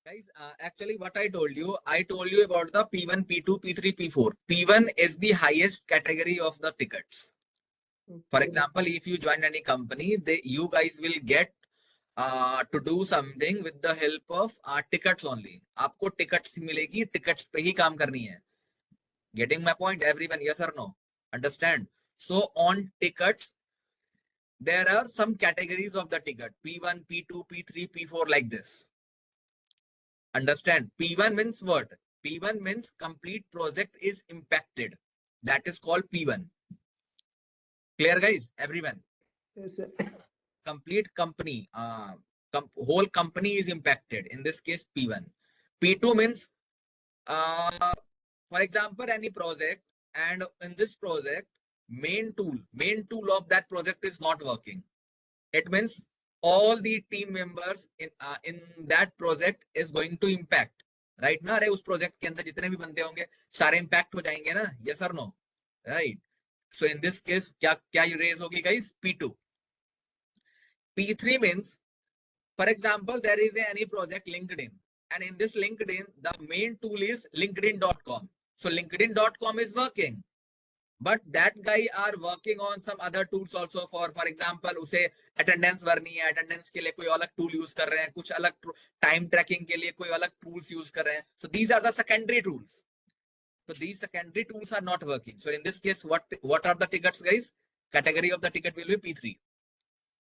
Guys, actually what I told you about the P1, P2, P3, P4. P1 is the highest category of the tickets. For example, if you join any company, you guys will get to do something with the help of tickets only. आपको tickets मिलेगी, tickets पे ही काम करनी है. Getting my point, everyone? Yes or no? Understand? So on tickets, there are some categories of the ticket: P1, P2, P3, P4, like this. Understand? P1 means what? P1 means complete project is impacted. That is called P1. Clear, guys? Everyone? Yes, sir. Complete company, whole company is impacted. In this case, P1. P2 means, for example, any project, and in this project, main tool of that project is not working. It means all the team members in that project is going to impact. Right ना? अरे उस project के अंदर जितने भी बंदे होंगे सारे इम्पैक्ट हो जाएंगे ना? Yes or no? Right. So in this case, क्या रेज होगी guys? P2. P3 means, for example, there is any project LinkedIn, and in this LinkedIn, the main tool is LinkedIn.com. So LinkedIn.com is working, but that guy are working on some other tools also. For example, उसे attendance भरनी है, attendance के लिए कोई अलग tool use कर रहे हैं, कुछ अलग time tracking के लिए कोई अलग tools use कर रहे हैं. So these are the secondary tools. So these secondary tools are not working. So in this case, what are the tickets, guys? Category of the ticket will be P3.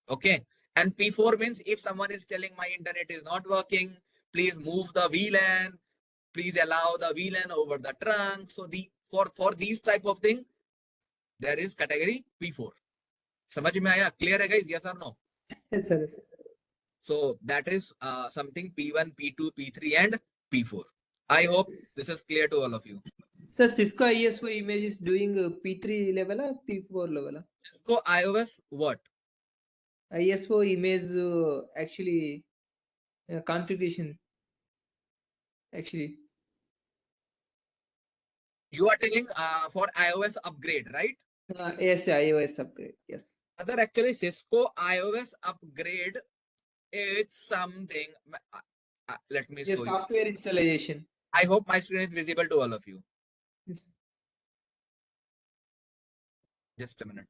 Okay. And P4 means if someone is telling my internet is not working, please move the VLAN, please allow the VLAN over the trunk. So for these type of thing, there is category P4. समझ में आया? Clear है guys? Yes or no? Yes, sir. Yes, sir. So that is something P1, P2, P3 and P4. I hope this is clear to all of you. Sir, Cisco ISO image is doing P3 level or P4 level? Cisco iOS what? ISO image actually configuration. Actually, You are telling for iOS upgrade, right? yes, iOS upgrade. Yes. Other actually Cisco iOS upgrade, it's something. Let me Yes, show you. software installation. I hope my screen is visible to all of you. Yes. Just a minute.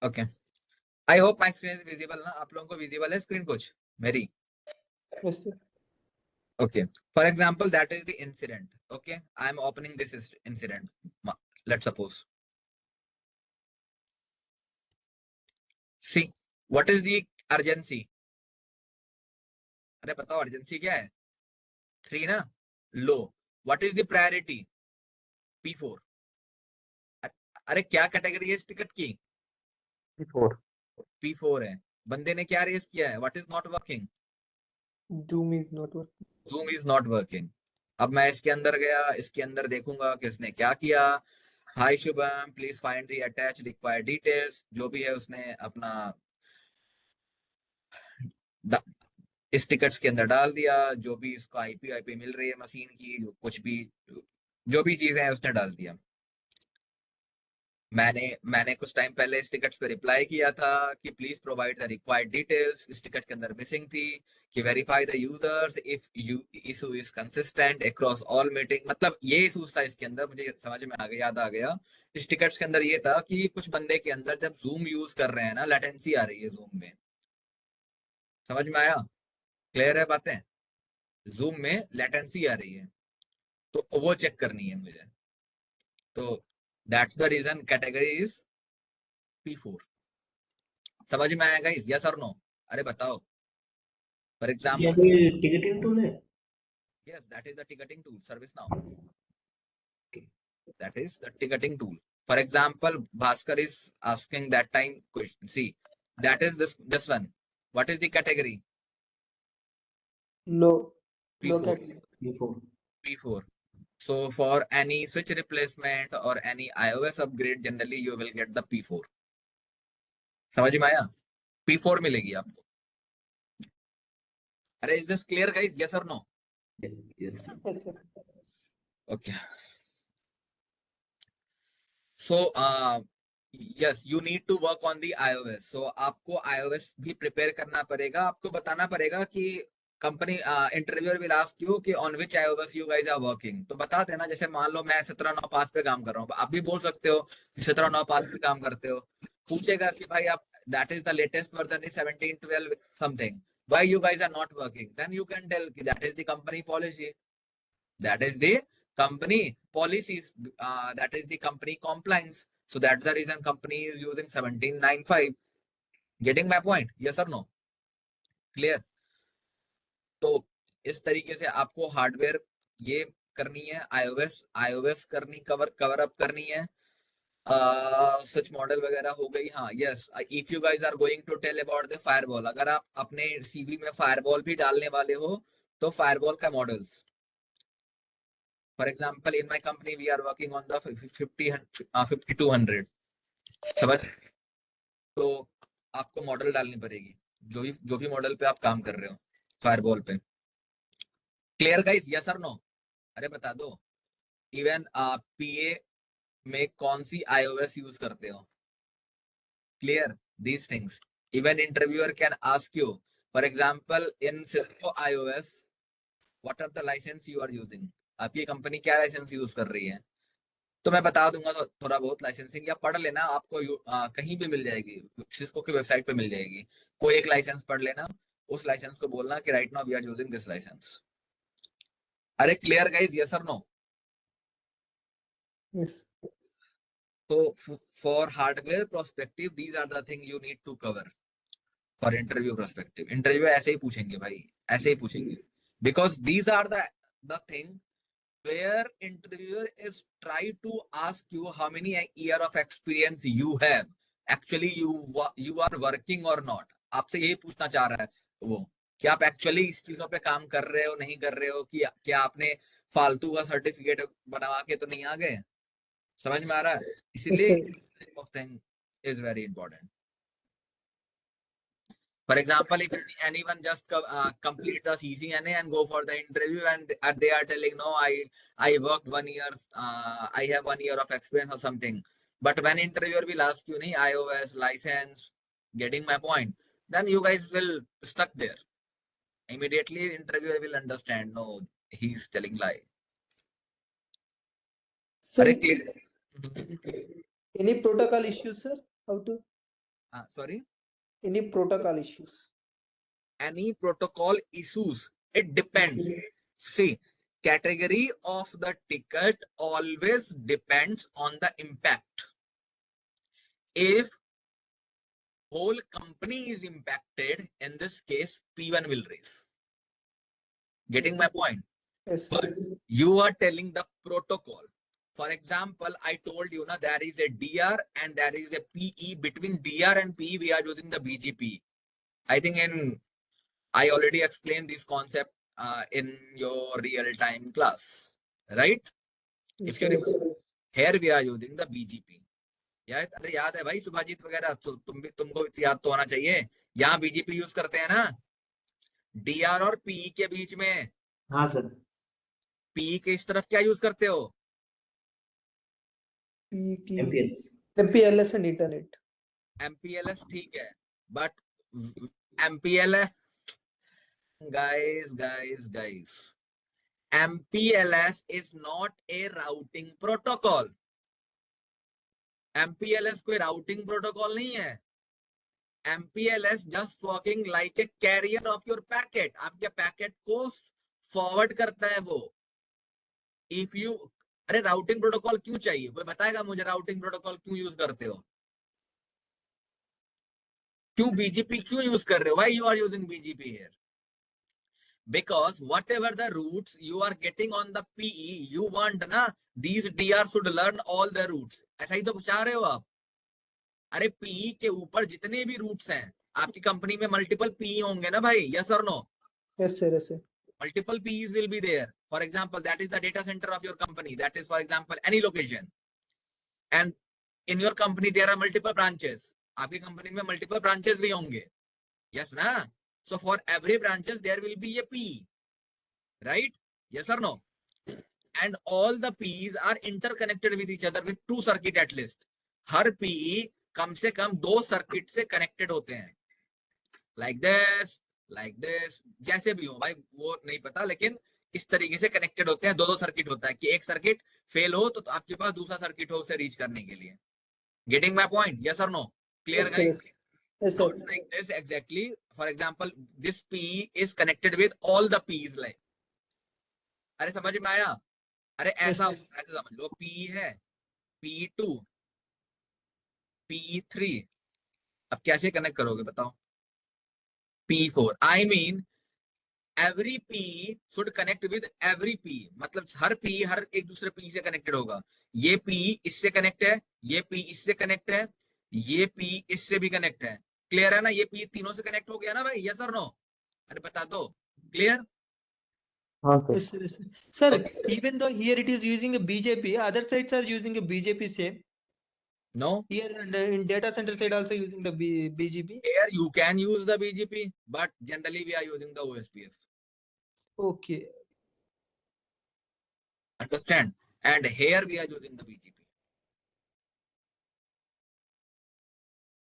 Okay. I hope my screen is visible ना? आप लोगों को visible है screen कुछ? मेरी? Yes, sir. Okay. For example, that is the incident. Okay. I am opening this incident. Let's suppose. See, what is the urgency? अरे बताओ urgency क्या है? 3 ना? Low. What is the priority? P4. अरे क्या कैटेगरी है इस टिकट की? P4. P4 है. बंदे ने क्या रेस किया है? What is not working? Zoom is not working. Zoom is not working. अब मैं इसके अंदर गया, इसके अंदर देखूंगा किसने क्या किया. Hi Shubham, please find the attach required details. जो भी है उसने अपना इस टिकट्स के अंदर डाल दिया, जो भी इसको आईपी मिल रही है मशीन की, कुछ भी जो भी चीजें हैं उसने डाल दिया। मैंने कुछ टाइम पहले इस टिकट्स पे रिप्लाई किया था कि please provide the required details. इस टिकट के अंदर मिसिंग थी कि verify the users if you issue is consistent across all meeting. मतलब ये इशू था इसके अंदर, मुझे समझ में आ गया, याद आ गया। इस टिकट्स के अंदर ये था कि कुछ बंदे के अंदर जब जूम यूज कर रहे हैं ना, लेटेंसी आ रही है जूम में। समझ में आया? क्लियर है बातें? जूम में लेटेंसी आ रही है, तो वो चेक करनी है मुझे। तो that's the reason category is P4। समझ में आया गाइस? यस और नो? अरे बताओ। फॉर क्या एग्जांपल, ये टिकटिंग टूल है? yes, that is the ticketing tool, ServiceNow. That is the ticketing tool. For example, Bhaskar is asking that time question. See, that is this one. What is the category? Low P4. category. P4. P4. So for any switch replacement or any iOS upgrade, generally you will get the P4. समझ में आया? P4 मिलेगी आपको। अरे is this clear guys? Yes or no? Yes. Yes, sir. Okay. So yes, you need to work on the iOS. So आपको iOS भी prepare करना पड़ेगा। आपको बताना पड़ेगा कि company interviewer will ask you कि on which iOS you guys are working. तो बता देना, जैसे मान लो मैं 17.9.5 पे काम कर रहा हूँ, आप भी बोल सकते हो 17.9.5 पे काम करते हो। पूछेगा कि भाई आप that is the latest version is 17.12 something, why you guys are not working, then you can tell कि that is the company policy, that is the company policies, that is the company compliance. So that's the reason company is using 17.9.5. Getting my point? Yes or no? Clear? तो इस तरीके से आपको hardware ये करनी है, iOS करनी, cover up करनी है। सच मॉडल वगैरह हो गई। हाँ, yes, if you guys are going to tell about the firewall, अगर आप अपने सीवी में फायरवॉल भी डालने वाले हो तो फायरवॉल का models, for example in my company we are working on the 5200। समझ? तो आपको मॉडल डालनी पड़ेगी, जो भी मॉडल पे आप काम कर रहे हो फायरवॉल पे। Clear guys? यस और नो? अरे बता दो। इवन पीए में कौन सी iOS यूज करते हो? Clear these things? Even interviewer can ask you, for example in Cisco iOS what are the licence you are using, आपकी कंपनी क्या लाइसेंस यूज कर रही है? तो मैं बता दूंगा, तो थोड़ा बहुत लाइसेंसिंग या पढ़ लेना, आपको कहीं भी मिल जाएगी, सिस्को की वेबसाइट पे मिल जाएगी। कोई एक लाइसेंस पढ़ लेना, उस लाइसेंस को बोलना कि right now we are using this licence. अरे क्लियर गाइस? यस और नो? Yes. तो for hardware prospective these are the thing you need to cover for interview prospective. Interview ऐसे ही पूछेंगे भाई, ऐसे ही पूछेंगे, because these are the thing where interviewer is try to ask you how many year of experience you have, actually you are working or not। आपसे यही पूछना चाह रहा है वो, कि आप एक्चुअली इस चीजों पे काम कर रहे हो, नहीं कर रहे हो, कि क्या आपने फालतू का सर्टिफिकेट बनवा के तो नहीं आ गए। समझ में आ रहा है? Yes, इसीलिए sir. Of thing is very important. For example, if anyone just complete the CCNA and go for the interview and they are telling, no, I worked 1 year, I have 1 year of experience or something. But when interviewer will ask you, iOS license, getting my point, then you guys will stuck there. Immediately interviewer will understand, no, he's telling lie. Sir, Mhm. any protocol issues, sir? How to? Sorry? Any protocol issues? Any protocol issues? It depends. See, category of the ticket always depends on the impact. If whole company is impacted, in this case, P1 will raise. Getting my point? Yes, But sir. you are telling the protocol. For example, I told you, now there is a DR and there is a PE. Between DR and PE, we are using the BGP. I think I already explained this concept in your real-time class, right? Yes, If you sir. remember, here we are using the BGP. अरे याद है भाई सुभाजीत वगैरह, तुमको याद तो होना चाहिए, यहाँ बीजीपी यूज करते हैं ना। डीआर और पीई के बीच में हाँ सर। पीई के इस तरफ क्या यूज करते हो? MPLS। MPLS and Ethernet. MPLS ठीक है, but MPLS guys, MPLS is not a routing protocol. MPLS कोई routing protocol नहीं है. MPLS just working like a carrier of your packet. आपके पैकेट को फॉरवर्ड करता है वो. If you अरे राउटिंग प्रोटोकॉल क्यों चाहिए? कोई बताएगा मुझे राउटिंग प्रोटोकॉल क्यों यूज करते हो? क्यों BGP क्यों यूज कर रहे हो? Why you are using BGP here? Because whatever the routes you are getting on the PE, you want ना these DR should learn all the routes. ऐसा ही तो चाह रहे हो आप. अरे PE के ऊपर जितने भी रूट्स हैं, आपकी कंपनी में मल्टीपल PE होंगे ना भाई, yes or no? Yes, sir. Yes, sir. Multiple PEs will be there. For example, that is the data center of your company. That is, for example, any location. And in your company, there are multiple branches. आपकी company में multiple branches भी होंगे. Yes, ना? So for every branches, there will be a PE. Right? Yes or no? And all the PEs are interconnected with each other with 2 circuit at least. Her PE कम से कम 2 circuit से connected होते हैं. Like this, जैसे भी हो भाई वो नहीं पता, लेकिन इस तरीके से कनेक्टेड होते हैं. 2 सर्किट होता है कि एक सर्किट फेल हो तो आपके पास दूसरा सर्किट हो उसे रीच करने के लिए. Getting my point? Yes or no? Clear, Yes, sir. guys? Yes. Yes, sir. Not like this exactly. For example, this PE is connected with all the PEs. Like, अरे समझ में आया? अरे ऐसा Yes, ऐसे समझ लो, PE है, PE2, PE3. अब कैसे कनेक्ट करोगे बताओ? P4. I mean every PE should connect with every PE. मतलब हर PE हर एक दूसरे PE से कनेक्टेड होगा. ये PE इससे कनेक्ट है, ये PE इससे कनेक्ट है, ये PE इससे भी कनेक्ट है. क्लियर है ना? ये PE तीनों से कनेक्ट हो गया ना भाई? यस और नो? अरे बता दो. क्लियर? हाँ sir. yes, sir. Yes, sir. Sir, Okay. even though here it is using a BJP, other sites are using a BJP same. No. Here and in data center side also using the BGP. Here you can use the BGP, but generally we are using the OSPF. Okay. Understand? And here we are using the BGP.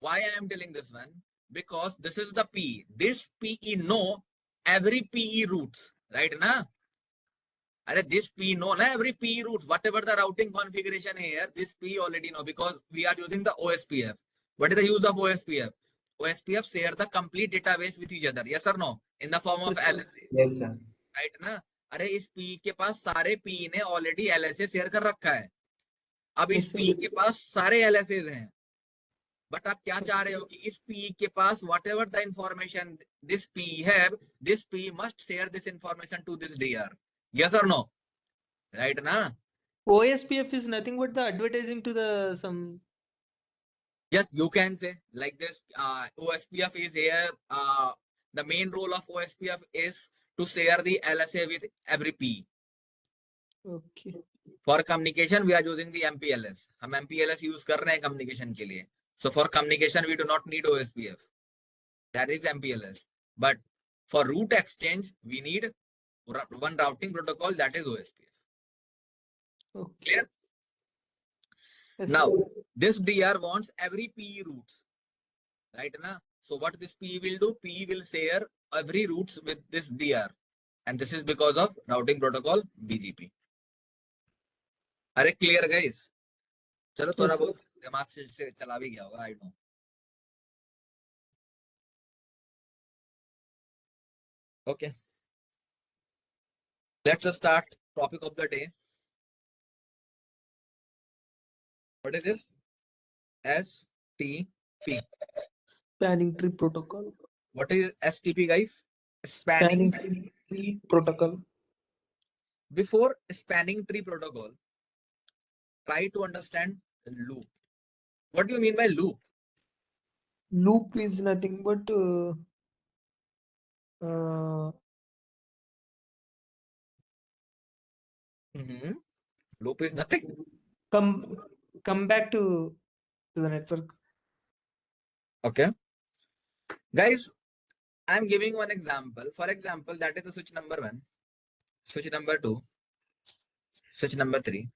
Why I am telling this one? Because this is the PE. This PE know every PE routes, right? Na? Are this PE know na every PE routes. Whatever the routing configuration here, this PE already know because we are using the OSPF. What is the use of OSPF? OSPF share the complete database with each other. Yes or no? In the form of Yes, sir. LSA. Yes sir। Right ना? अरे इस PE के पास सारे PE ने already LSA share कर रखा है. अब इस Yes, sir. PE के पास सारे LSAs हैं. बट आप क्या चाह रहे हो कि इस PE के पास whatever the information this PE have, this PE must share this information to this DR. Yes or no? Right na? OSPF is nothing but the advertising to the some. Yes, you can say like this. OSPF is here. The main role of OSPF is to share the LSA with every PE. Okay. For communication, we are using the MPLS. हम MPLS use कर रहे हैं communication के लिए. So for communication, we do not need OSPF. That is MPLS. But for route exchange, we need one routing protocol, that is OSPF. Okay. Clear? Yes, Now, sir. this DR wants every PE routes, right? Na? So what this PE will do? PE will share every routes with this DR, and this is because of routing protocol BGP. अरे clear guys? चलो थोड़ा Yes, sir. बहुत दिमाग से चला भी गया होगा, I know. Okay. Let's just start topic of the day. What is this? STP. Spanning tree protocol. What is STP, guys? Spanning Spanning tree protocol. Before spanning tree protocol, try to understand loop. What do you mean by loop? Loop is nothing but Loop is nothing. come back to the network. Okay. Guys, I'm giving one example. For example, that is the switch number 1, switch number 2, switch number 3.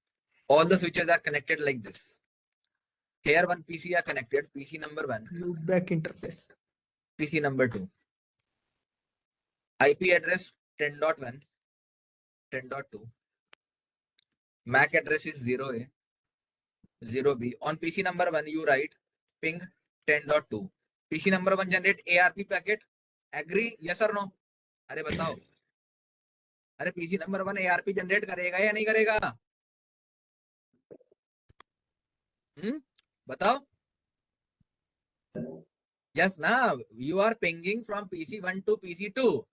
All the switches are connected like this. Here one PC are connected, PC number 1, Loopback interface. PC number 2. IP address 10.1, 10.2. MAC address is 0A, 0B. On PC number 1, you write ping 10.2. PC number 1 generate ARP packet. Agree? Yes or no? अरे बताओ. अरे PC number 1 ARP generate करेगा या नहीं करेगा? बताओ. Yes, now you are pinging from PC1 to PC2.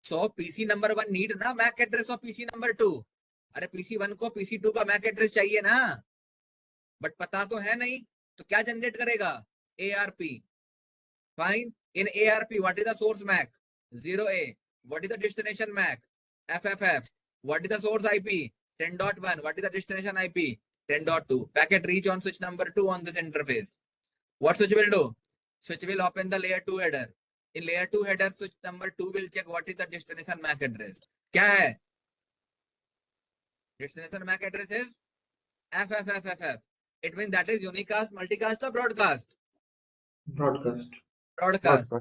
So PC number 1 need ना MAC address of PC number 2. अरे PC1 को PC2 का MAC address चाहिए ना, बट पता तो है नहीं, तो क्या जनरेट करेगा? ARP. Fine. In ARP, what is the source MAC? 0A. What is the destination MAC? FFF. What is the source IP? 10.1. What is the destination IP? 10.2. Packet reach on switch number 2 on this interface. What switch will do? Switch will open the layer 2 header. In layer 2 header, switch number 2 will check what is the destination MAC address. क्या है? Destination MAC address is FFFFF. It means that is unicast, multicast or broadcast? Broadcast. Broadcast.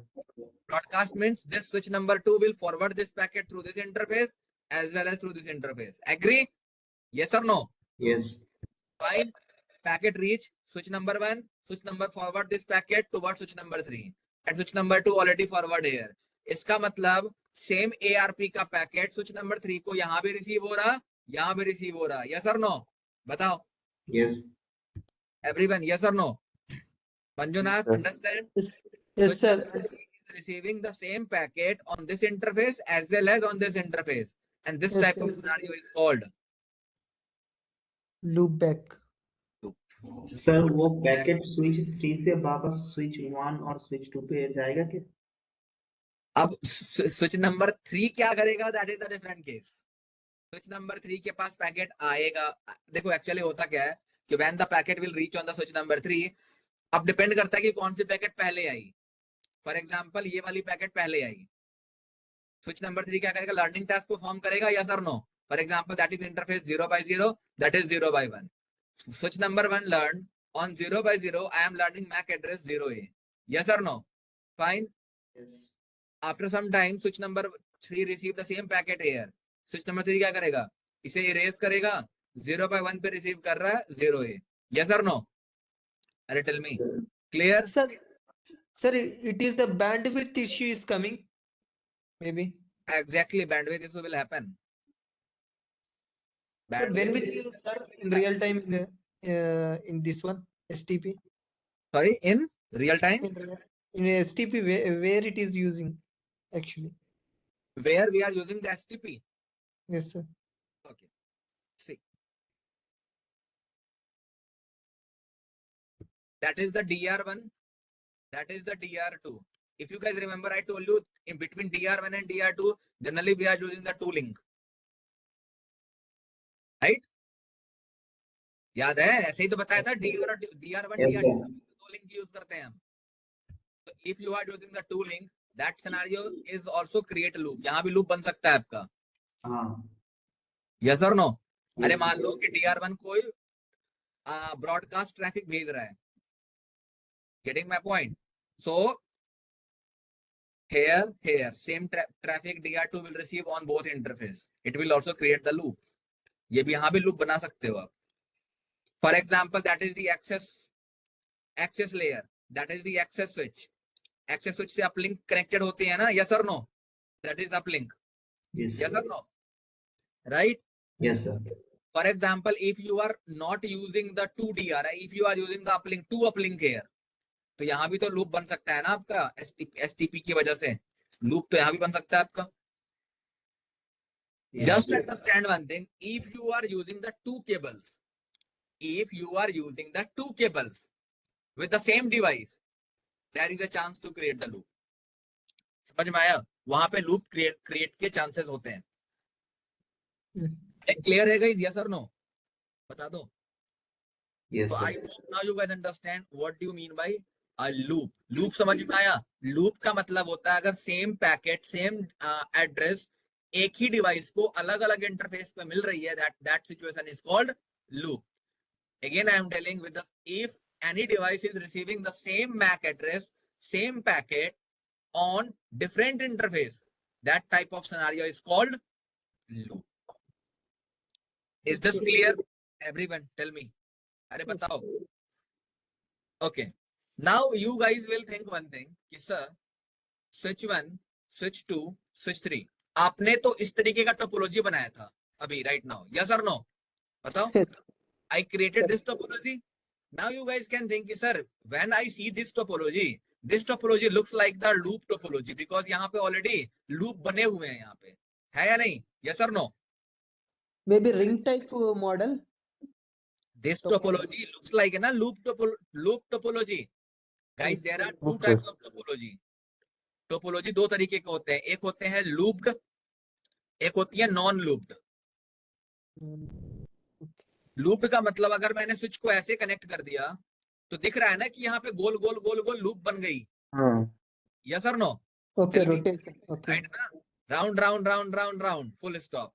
Broadcast means this switch number 2 will forward this packet through this interface as well as through this interface. Agree? Yes or no? Yes. Fine. Packet reach switch number 1, switch number forward this packet towards switch number 3. And switch number 2 already forward here. इसका मतलब same ARP का packet switch number 3 को यहाँ भी receive हो रहा, यहाँ भी रिसीव हो रहा. Yes or no? बताओ. Yes. Everyone, yes or no? Manjunath, Yes. understand? Yes, Switch sir. number 3 is receiving the same packet on this interface as well as on this interface. And this Yes, type of sir. scenario is called Loopback. Sir वो packet switch 3 से वापस switch 1 और switch 2 पे जाएगा क्या? अब switch number 3 क्या करेगा? That is the different case. Switch number 3 के पास पैकेट आएगा. देखो एक्चुअली होता क्या है कि when the packet will reach on the switch number 3, अब डिपेंड करता है कि कौन सी पैकेट पहले आई. फॉर एग्जांपल ये वाली पैकेट पहले आई, स्विच नंबर 3 क्या करेगा? लर्निंग टास्क परफॉर्म करेगा. यस और no? For example that is interface 0/0, that is 0/1. Switch number 1 learned on 0/0. I am learning MAC address 0A. Yes or no? Fine. Yes. After some time, switch number 3 receive the same packet here. Switch number 3 क्या करेगा? इसे erase करेगा. 0/1 पे receive कर रहा है 0A. Yes or no? अरे tell me. Clear? Sir, it is the bandwidth issue is coming. Maybe. Exactly. Bandwidth issue will happen. But when will Bandwidth. you use, sir, in real time in this one STP? Sorry, in real time? In STP, where it is using actually? Where we are using the STP? Yes, sir. Okay. See. That is the DR1. That is the DR2. If you guys remember, I told you in between DR1 and DR2, generally we are using the 2 link. Right? याद है? ऐसे ही तो बताया था. DR1, Yes, DR2 sir. 2 link use करते हैं हम. So if you are using the 2 link, that scenario is also create a loop. यहाँ भी loop बन सकता है आपका. हाँ. Yes or no? अरे Yes. मान लो कि DR1 कोई ब्रॉडकास्ट ट्रैफिक भेज रहा है. Getting my point? So here same traffic DR2 will receive on both interface. It will also create the loop. ये भी यहाँ भी loop बना सकते हो आप. For example, that is the access layer. That is the access switch. Access switch से uplink connected होते हैं ना? Yes or no? That is uplink. Yes. Yes or no? Right? Yes, sir. For example, if you are not using the 2 DR, if you are using the uplink, 2 uplink here, तो यहाँ भी तो loop बन सकता है ना आपका. STP की वजह से लूप तो यहाँ भी बन सकता है आपका. Yes. Just understand one thing. If you are using the 2 cables, with the same device, there is a chance to create the loop. समझ में आया? वहां पे लूप क्रिएट के चांसेस होते हैं. क्लियर है गाइस? यस और नो? बता दो. Yes, So sir. I hope now you guys understand what do you mean by loop. Loop समझ में आया? लूप का मतलब होता है अगर सेम पैकेट सेम एड्रेस एक ही डिवाइस को अलग अलग इंटरफेस पे मिल रही है, that situation is called loop. Again, I am telling with the if any device is receiving the same MAC address, same packet on different interface, that type of scenario is called loop. Is this clear? Everyone, tell me. अरे बताओ. Okay. Now you guys will think one thing कि sir, switch 1, switch 2, switch 3. आपने तो इस तरीके का topology बनाया था अभी right now. Yes or no? बताओ. I created this topology. Now you guys can think, sir, when I see this topology looks like the loop topology because यहाँ पे already loop बने हुए हैं यहाँ पे, है या नहीं? Yes or no? Maybe ring type model. This topology looks like ना loop topology. Guys, Yes, there are sir. two types of topology. Topology दो तरीके के होते हैं, एक होते हैं looped, एक होती है non looped. लूप का मतलब अगर मैंने स्विच को ऐसे कनेक्ट कर दिया तो दिख रहा है ना कि यहाँ पे गोल गोल गोल गोल लूप बन गई. यस और no? Okay, Tell me. rotation. Okay. Right ना? Round round round round round full stop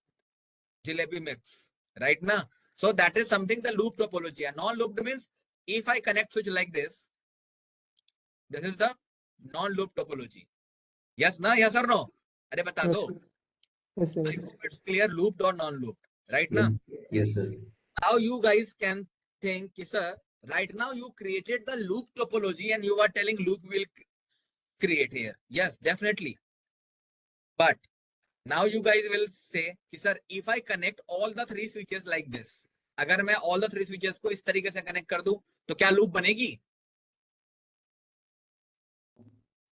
jalebi mix. Right ना? So that is something the loop topology. And non-looped means if I connect switch like this is the non-loop topology. Yes na? Yes or no? अरे बता Yes, दो. sir. Yes, sir. I hope it's clear looped or non-looped. Right na? Yes, sir. Now you guys can think, sir, right now you created the loop topology and you are telling loop will create here. Yes, definitely. But now you guys will say, sir, if I connect all the three switches like this, अगर मैं all the three switches को इस तरीके से connect कर दूं तो क्या लूप बनेगी?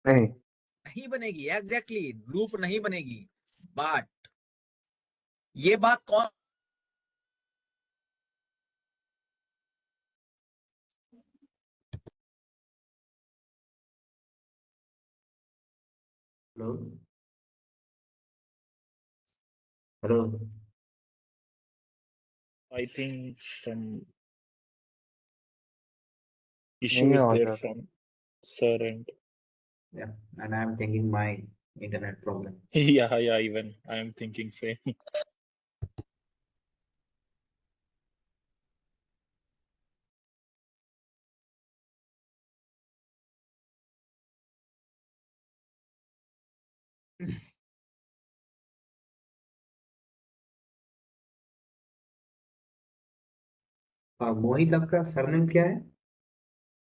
नहीं बनेगी. एग्जैक्टली, लूप नहीं बनेगी. बट ये बात कौन Hello. Hello. I think some issue is there from sir and Yeah, and I'm thinking my internet problem. yeah, even I am thinking same. मोहित, आपका सरनेम क्या है?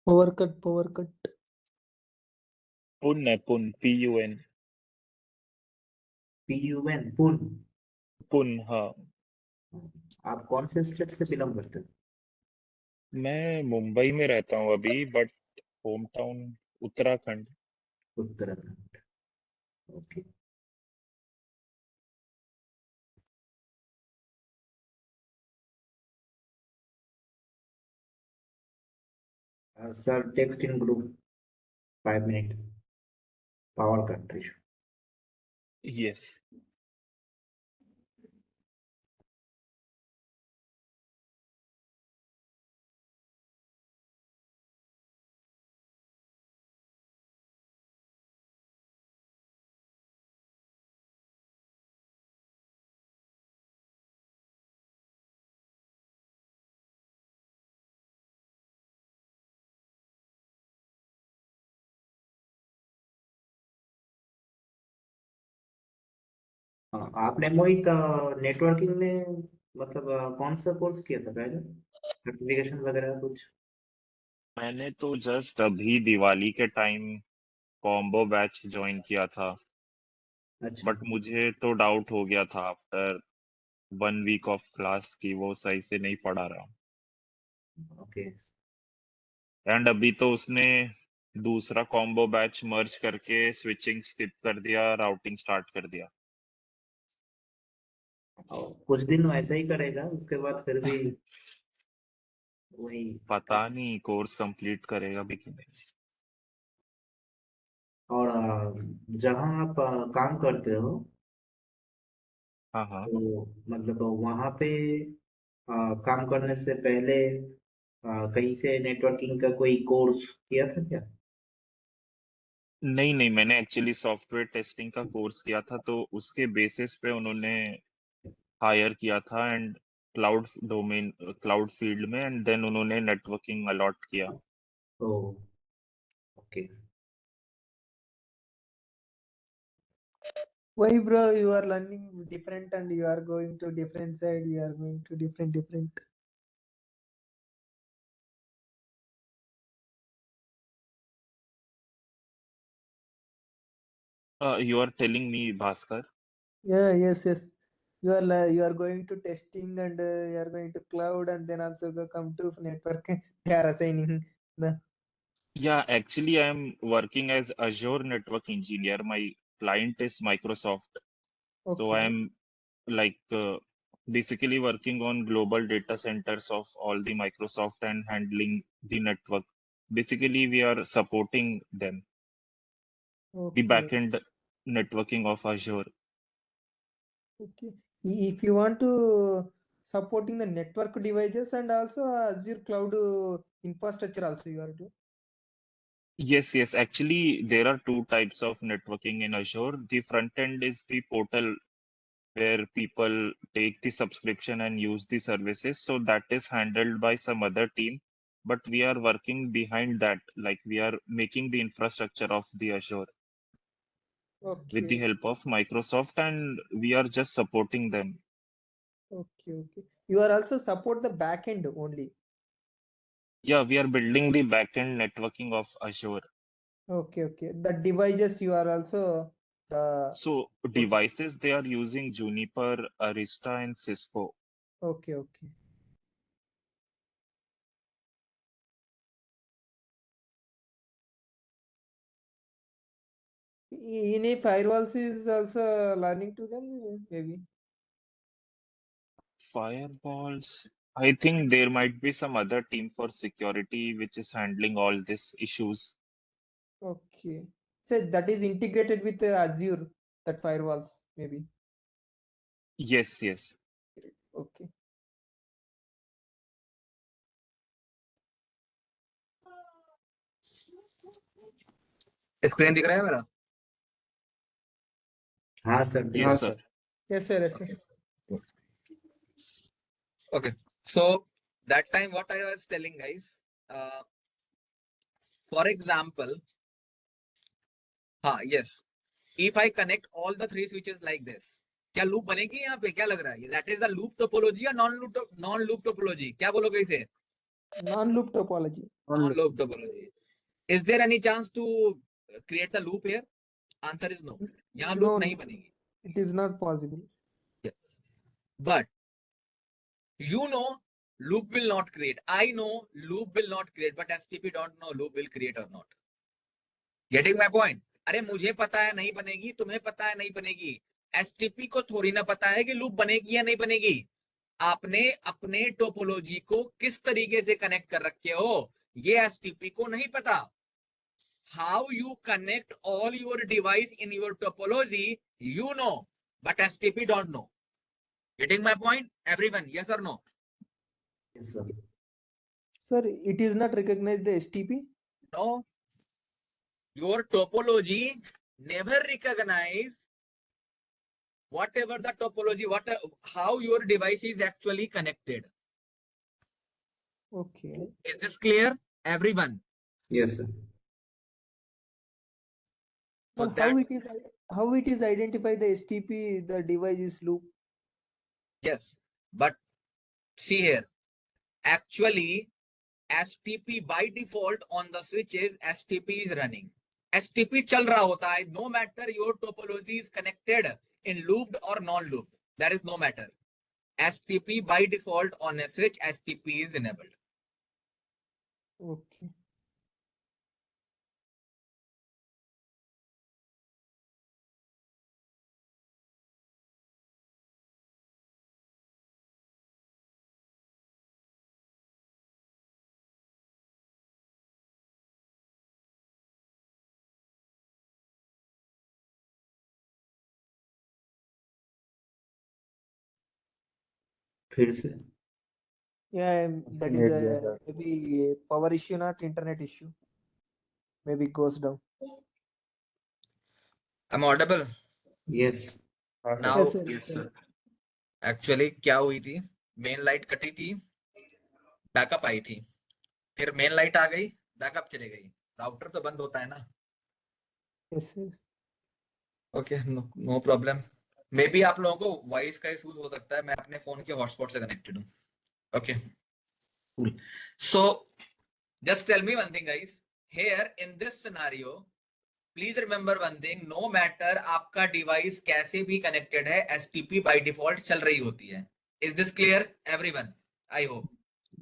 Power cut. Pun है pun, PUN. PUN, पुन. पुन, हाँ. आप कौन से स्टेट से बिलोंग करते हैं? मैं मुंबई में रहता हूँ अभी, but home town Uttarakhand. Uttarakhand. Okay. Sir, text in group 5 minutes. Power cut issue. Yes. आपने मोहित नेटवर्किंग में मतलब कौन सा कोर्स किया था पहले? सर्टिफिकेशन वगैरह कुछ? मैंने तो जस्ट अभी दिवाली के टाइम कॉम्बो बैच ज्वाइन किया था, अच्छा. बट मुझे तो डाउट हो गया था आफ्टर 1 week ऑफ क्लास की वो सही से नहीं पढ़ा रहा. ओके. एंड अभी तो उसने दूसरा कॉम्बो बैच मर्ज करके स्विचिंग स्किप कर दिया, राउटिंग स्टार्ट कर दिया. कुछ दिन ऐसा ही करेगा, उसके बाद फिर भी वही. पता नहीं कोर्स कंप्लीट करेगा भी कि नहीं. और जहाँ आप काम करते हो, हाँ हाँ. तो मतलब वहाँ पे काम करने से पहले कहीं से नेटवर्किंग का कोई कोर्स किया था क्या? नहीं नहीं, मैंने एक्चुअली सॉफ्टवेयर टेस्टिंग का कोर्स किया था, तो उसके बेसिस पे उन्होंने हायर किया था एंड क्लाउड फील्ड में, एंड देन उन्होंने नेटवर्किंग अलॉट किया. Oh, okay. Why, bro? You are learning different and you are going to different side. You are going to different. You are telling me, Bhaskar? Yeah, yes. You are going to testing and you are going to cloud and then also come to network. They are assigning the Yeah, actually, I am working as Azure network engineer. My client is Microsoft. So I okay. am like basically working on global data centers of all the Microsoft and handling the network. Basically, we are supporting them, the Okay. backend networking of Azure. Okay. If you want to supporting the network devices and also Azure cloud infrastructure also you are doing. Yes, yes. Actually, there are two types of networking in Azure. The front end is the portal where people take the subscription and use the services. So that is handled by some other team. But we are working behind that, like we are making the infrastructure of the Azure with the Okay. help of Microsoft, and we are just supporting them. Okay. You are also support the backend only. Yeah, we are building the backend networking of Azure. Okay. The devices you are also the So devices, they are using Juniper, Arista, and Cisco. okay. Any firewalls is also learning to them maybe. Firewalls. I think there might be some other team for security which is handling all these issues. Okay. So that is integrated with Azure, that firewalls, maybe. Yes, yes. Okay. Screen दिख रहा है मेरा? हाँ sir, दिख Yes, रहा sir. Yes, sir. Okay. So that time what I was telling guys, for example, yes, if I connect all the three switches like this, क्या loop बनेगी यहाँ पे? क्या लग रहा है? That is the loop topology or non-loop topology? क्या बोलोगे इसे? Non-loop topology. Non-loop topology. Is there any chance to create the loop here? Answer is no. यहाँ loop No, नहीं बनेगी. it is not possible. Yes. But you know loop will not create. I know loop will not create, but STP don't know loop will create or not. Getting my point? अरे मुझे पता है नहीं बनेगी, तुम्हें पता है नहीं बनेगी, एसटीपी को थोड़ी ना पता है कि लूप बनेगी या नहीं बनेगी. आपने अपने टोपोलॉजी को किस तरीके से कनेक्ट कर रखे हो ये एसटीपी को नहीं पता. How you connect all your device in your topology, you know, but STP don't know. Getting my point, everyone? Yes or no? Yes, sir. Sir, it is not recognized the STP. No. Your topology never recognize whatever the topology, how your device is actually connected. Okay. Is this clear, everyone? Yes, sir. So But that, how it is identify the STP, the device is loop. yes, but see here, actually STP by default on the switches, STP is running. STP चल रहा होता है, no matter your topology is connected in looped or non-looped, that is no matter. STP by default on a switch, STP is enabled. Okay. फिर से Yeah, that is a maybe power issue, not internet issue. Maybe it goes down. I'm audible. Yes. Now, Yes, sir. Yes, sir. Actually क्या हुई थी, main light कटी थी, backup I थी, फिर main light आ गई, बैकअप चली गई, राउटर तो बंद होता है ना. Yes, yes. Okay, no problem. Maybe आप लोगों को वॉइस का इशू हो सकता है, मैं अपने फोन के हॉटस्पॉट से कनेक्टेड हूँ. Okay, cool. So just tell me one thing guys, here in this scenario please remember one thing, no matter आपका डिवाइस कैसे भी कनेक्टेड है, एसटीपी बाय डिफॉल्ट चल रही होती है. Is this clear everyone? I hope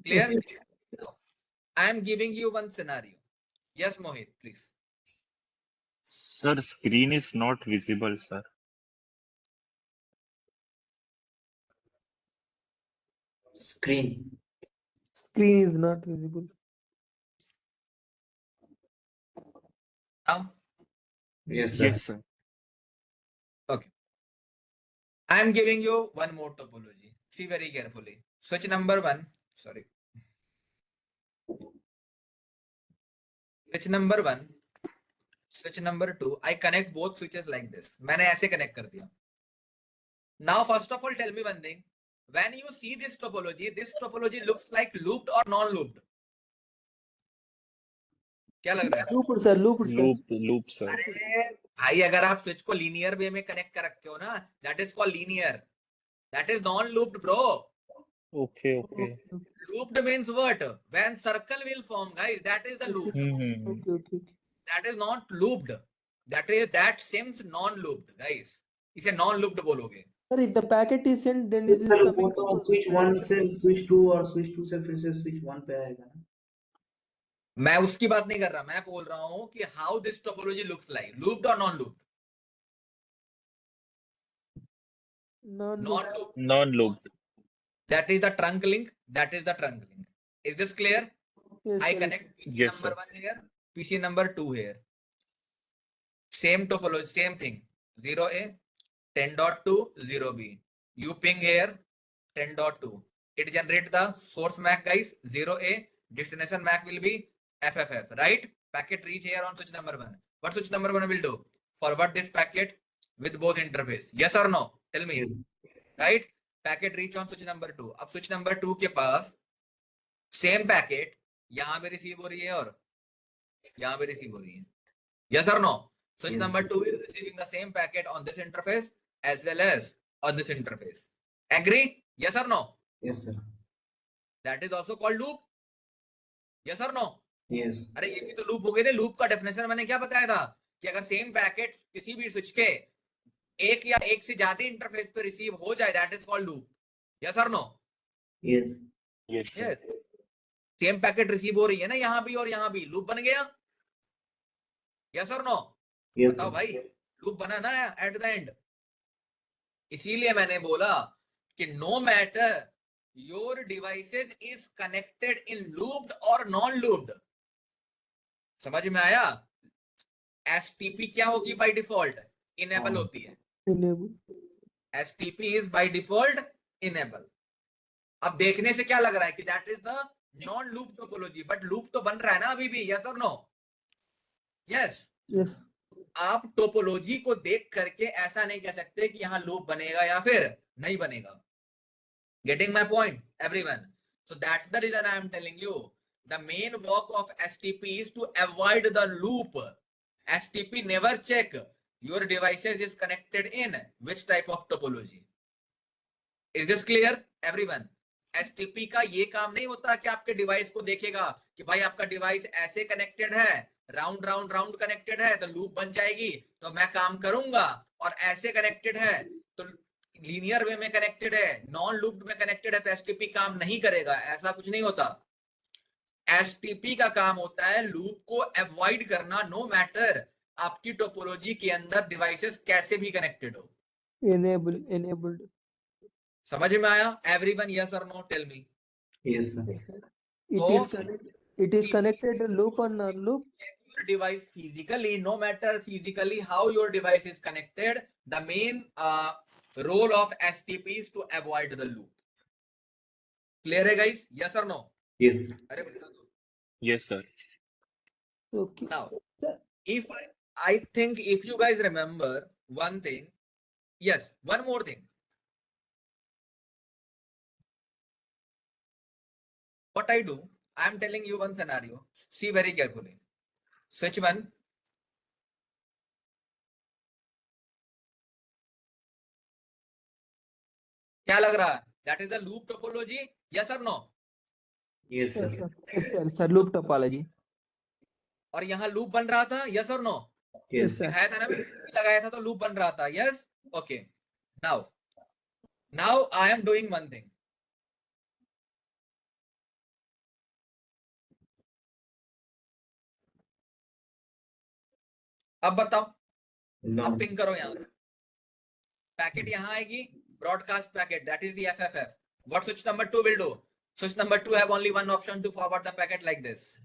clear. I am giving you one scenario. Yes Mohit please. Sir, screen is not visible, sir. Screen. Screen is not visible. Now Yes, sir. Yes, sir. I am giving you one more topology. See very carefully. Switch number 1, sorry. Switch number 1, switch number 2. I connect both switches like this. मैंने ऐसे connect कर दिया. Now first of all tell me one thing. When you see this topology looks like looped or non-looped? क्या लग रहा है? Looped, sir. Looped, sir. Loop, sir. अरे भाई, अगर आप स्विच को लीनियर वे में कनेक्ट कर रखे हो ना, that is called linear. That is non looped bro. Okay. Looped means what? When circle will form, guys, that is the loop. Mm-hmm. Okay. That is not looped. That seems non-looped, guys. इसे non-looped बोलोगे. Sir, if the packet is sent, then it is Sir, coming वो तो to switch 1 से switch 2 और switch 2 से फिर से switch 1 पे आएगा ना. मैं उसकी बात नहीं कर रहा, मैं बोल रहा हूं कि how this topology looks like, looped or non-looped? non-looped. Non-looped. That is the trunk link. That is the trunk link. Is this clear? Yes, I sir. connect PC Yes, number sir. 1 here, PC number 2 here. Same topology, same thing. 0A, 10.2, 0B. You ping here, 10.2. It generates the source MAC, guys, 0A. Destination MAC will be FFF, right? Packet reach here on switch number 1. What switch number 1 will do? Forward this packet with both interface. Yes or no? Tell me. Right? Packet reach on switch number 2. अब switch number 2 के पास same packet यहाँ पे receive हो रही है और यहाँ पे receive हो रही है. Yes or no? Switch Yes. number 2 is receiving the same packet on this interface as well as on this interface. Agree? Yes or no? Yes, sir. That is also called loop. Yes or no? Yes. अरे ये भी तो loop हो गए थे. Loop का definition मैंने क्या बताया था कि अगर सेम पैकेट किसी भी स्विच के एक या एक से ज्यादा इंटरफेस पे रिसीव हो जाए, that is called loop. Yes और no? Yes. Yes, sir. Yes. Same packet receive हो रही है ना यहाँ भी और यहाँ भी, लूप बन गया. यस और नो? Yes, बताओ sir. भाई, लूप बना ना एट द एंड. इसीलिए मैंने बोला कि no matter your devices is connected in looped और नॉन लूप्ड. समझ में आया? एसटीपी क्या होगी बाय डिफॉल्ट? इनेबल होती है. Enable. STP is by default enable. अब देखने से क्या लग रहा है कि that is the non loop topology, but loop तो बन रहा है ना अभी भी. यस और नो? यस. Yes. आप टोपोलॉजी को देख करके ऐसा नहीं कह सकते कि यहाँ लूप बनेगा या फिर नहीं बनेगा. Getting my point, everyone? So that's the reason I am telling you. The main work of STP is to avoid the loop. STP never check your devices is connected in which type of topology. Is this clear, everyone? STP का ये काम नहीं होता कि आपके device को देखेगा कि भाई आपका डिवाइस ऐसे कनेक्टेड है, राउंड राउंड राउंड कनेक्टेड है तो लूप बन जाएगी तो मैं काम करूंगा, और ऐसे कनेक्टेड है तो लीनियर वे में कनेक्टेड है, नॉन लूप्ड में कनेक्टेड है तो एसटीपी काम नहीं करेगा. ऐसा कुछ नहीं होता. एसटीपी का काम होता है लूप को अवॉइड करना, नो मैटर आपकी टोपोलॉजी के अंदर डिवाइसेस कैसे भी कनेक्टेड हो. Enabled. समझ में आया एवरीवन? यस और no? Tell me. Yes, sir. Yes, sir. It So, is connected. It is connected loop or non-loop. your device physically, no matter physically how your device is connected, the main role of STP is to avoid the loop. Clear है guys? Yes or no? Yes. अरे बता दो. Yes, sir. Okay. Now, Sir. if I think if you guys remember one thing, yes, one more thing. What I do, I'm telling you one scenario. See very carefully. Switch one. क्या लग रहा है? That is the loop topology. Yes or no? Yes, Yes, sir. sir. Yes, sir. Sir, loop topology. और यहाँ loop बन रहा था. Yes or no? Yes, Yes. sir. दिखाया था ना, लगाया था तो लूप बन रहा था. Yes. Okay. Now I am doing one thing. अब बताओ. No. अब पिंग करो यहाँ. पैकेट यहाँ आएगी. Broadcast packet. That is the FFF. What switch number 2 will do? Switch number 2 have only one option to forward the packet like this.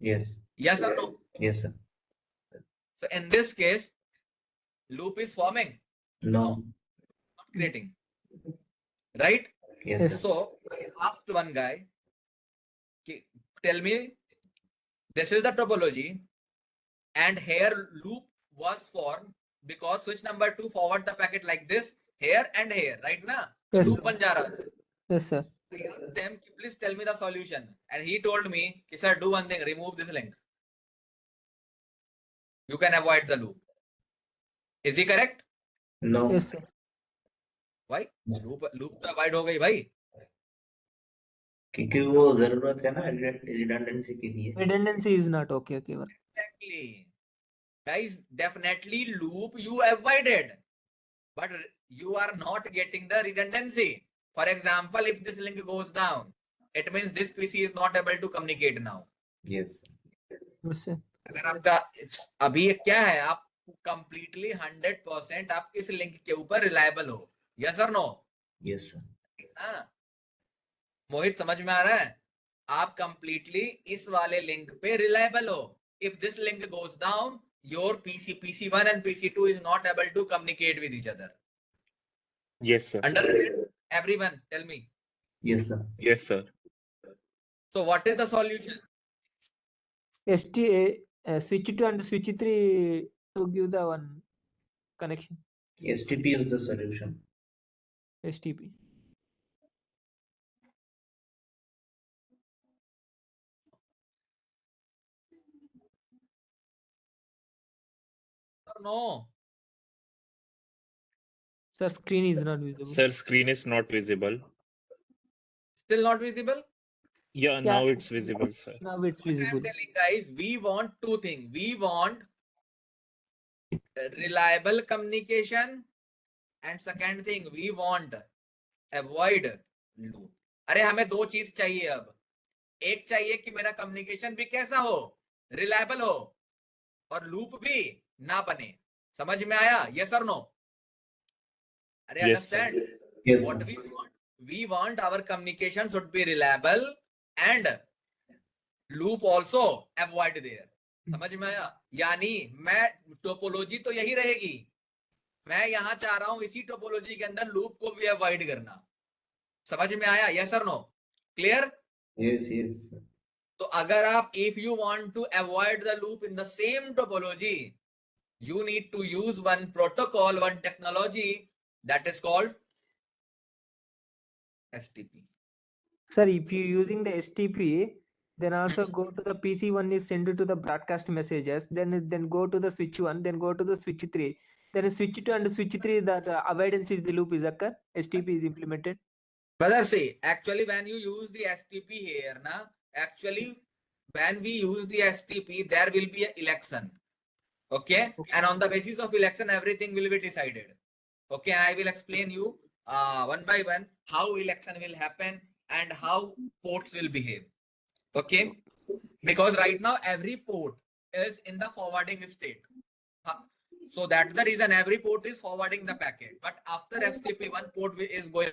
Yes. Yes or no? Yes, sir. So in this case, loop is forming, No. not creating. Right? Yes, Yes. sir. So I asked one guy, tell me, this is the topology, and here loop was formed because switch number 2 forward the packet like this, here and here, right now? Yes, Loop sir. ban ja raha. Yes, sir. I asked them, please tell me the solution, and he told me, sir, do one thing, remove this link. You can avoid the loop. Is he correct? No. Yes, sir. Why? Loop तो avoid हो गई भाई. क्योंकि वो जरूरत है ना redundancy के लिए. Redundancy is not okay. Okay. Well. Exactly. Guys, definitely loop you avoided, but you are not getting the redundancy. For example, if this link goes down, it means this PC is not able to communicate now. Yes. Yes, sir. अगर आपका अभी ये क्या है, आप completely 100% आप इस link के ऊपर रिलायबल हो. Yes or no? Yes, sir. हाँ. मोहित समझ में आ रहा है? आप completely इस वाले लिंक पे रिलायबल हो. If this link goes down, your PC1 and PC2 is not able to communicate with each other. Yes, sir. Understand? Everyone, tell me. Yes, sir. Yes, sir. So what is the solution? Switch 2 and switch 3 to give the one connection. STP is the solution. STP. Or no? Sir, screen is not visible. Sir, screen is not visible. Still not visible? Yeah, now it's visible, sir. Now it's What visible. I'm telling guys, we want two things. We want reliable communication, and second thing, we want avoid loop. अरे हमें दो चीज चाहिए अब. एक चाहिए कि मेरा कम्युनिकेशन भी कैसा हो, रिलायबल हो, और लूप भी ना बने. समझ में आया? Yes or no? अरे Yes, sir. understand? Yes, What sir. we want our communication should be reliable and loop also avoid there. समझ में आया? यानी मैं टोपोलॉजी तो यही रहेगी, मैं यहां चाह रहा हूं इसी टोपोलॉजी के अंदर लूप को भी अवॉइड करना. समझ में आया? यस और no? Clear? Yes, yes, sir. तो अगर आप if you want to avoid the loop in the same topology, you need to use one protocol, one technology that is called STP. Sir, if you using the STP, then also go to the PC1 is sent to the broadcast messages, then go to the switch 1, then go to the switch 3, then switch 2 and switch 3 that avoidance is the loop is occur, STP is implemented. Brother, see, actually when you use the STP here, actually when we use the STP, there will be an election. Okay? And on the basis of election, everything will be decided. Okay, I will explain you one by one how election will happen and how ports will behave. Okay, because right now every port is in the forwarding state. So that's the reason every port is forwarding the packet. But after STP, one port is going.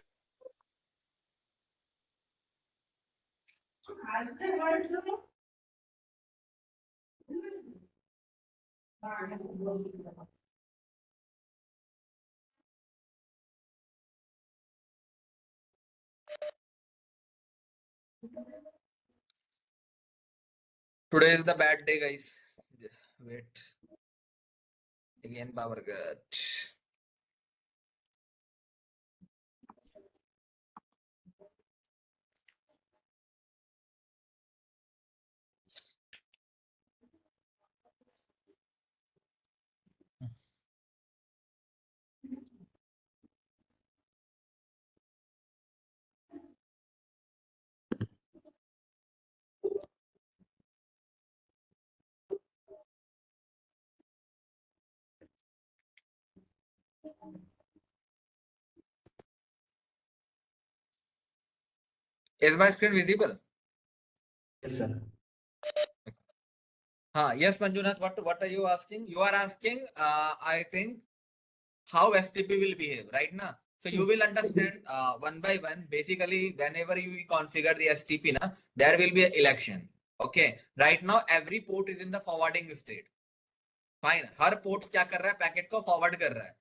Today is the bad day, guys. Wait. again power cut. Is my screen visible? Yes, sir. Yes, Manjunath, what are you asking? You are asking, I think, how STP will behave, right now? So you will understand one by one. Basically, whenever you configure the STP, there will be an election. Okay. Right now, every port is in the forwarding state. Fine. Her ports क्या कर रहा है? Packet को forward कर रहा है.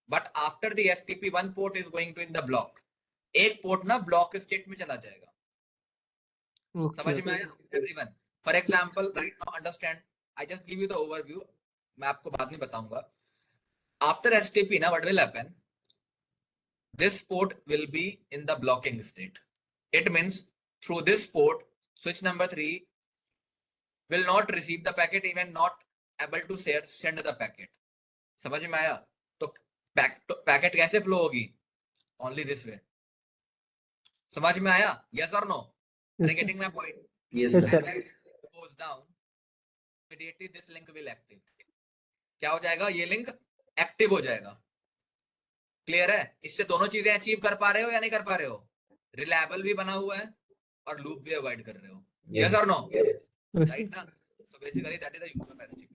But after the STP, one port is going to in the block. एक port ना block state में चला जाएगा. समझ में आया? Everyone. For example, right now, understand. I just give you the overview. मैं आपको बाद में बताऊंगा. After STP, what will happen? This port will be in the blocking state. It means through this port, switch number 3 will not receive the packet, even not able to send the packet. समझ में आया? तो packet कैसे flow होगी? Only this way. समझ में आया? Yes or no? Are you getting my point? Yes, Yes, sir. sir. When it goes down, immediately this link will active. क्या हो जाएगा? ये लिंक एक्टिव हो जाएगा. क्लियर है? इससे दोनों चीजें अचीव कर पा रहे हो या नहीं कर पा रहे हो? रिलायबल भी बना हुआ है और लूप भी अवॉइड कर रहे हो. Yes or no? Right now. So basically that is the use of STP.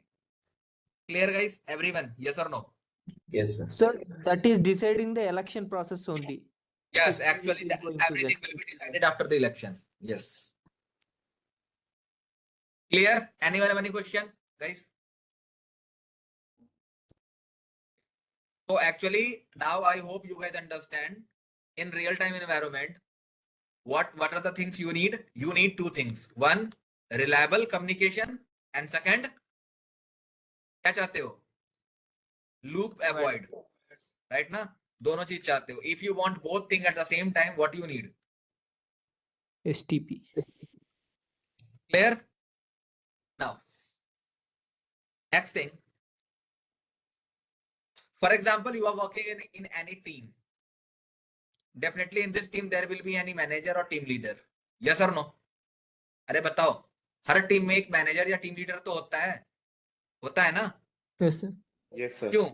Clear, guys? Everyone? Yes or no? Yes, sir. So that is decided in the election process only. Yes, If actually, it is going to everything get- will be decided after the election. Yes. Clear? Anyone have any question, guys? So actually, now I hope you guys understand in real-time environment, what are the things you need? You need two things. One, reliable communication, and second, क्या चाहते हो? Loop avoid. Right ना? दोनों चीज चाहते हो. If you want both things at the same time, what you need? STP. Clear? Now, next thing. For example, you are working in any team. Definitely in this team there will be any manager or team leader. Yes or no? अरे बताओ, हर team में एक manager या team leader तो होता है ना? Yes, sir. Yes, sir. क्यों?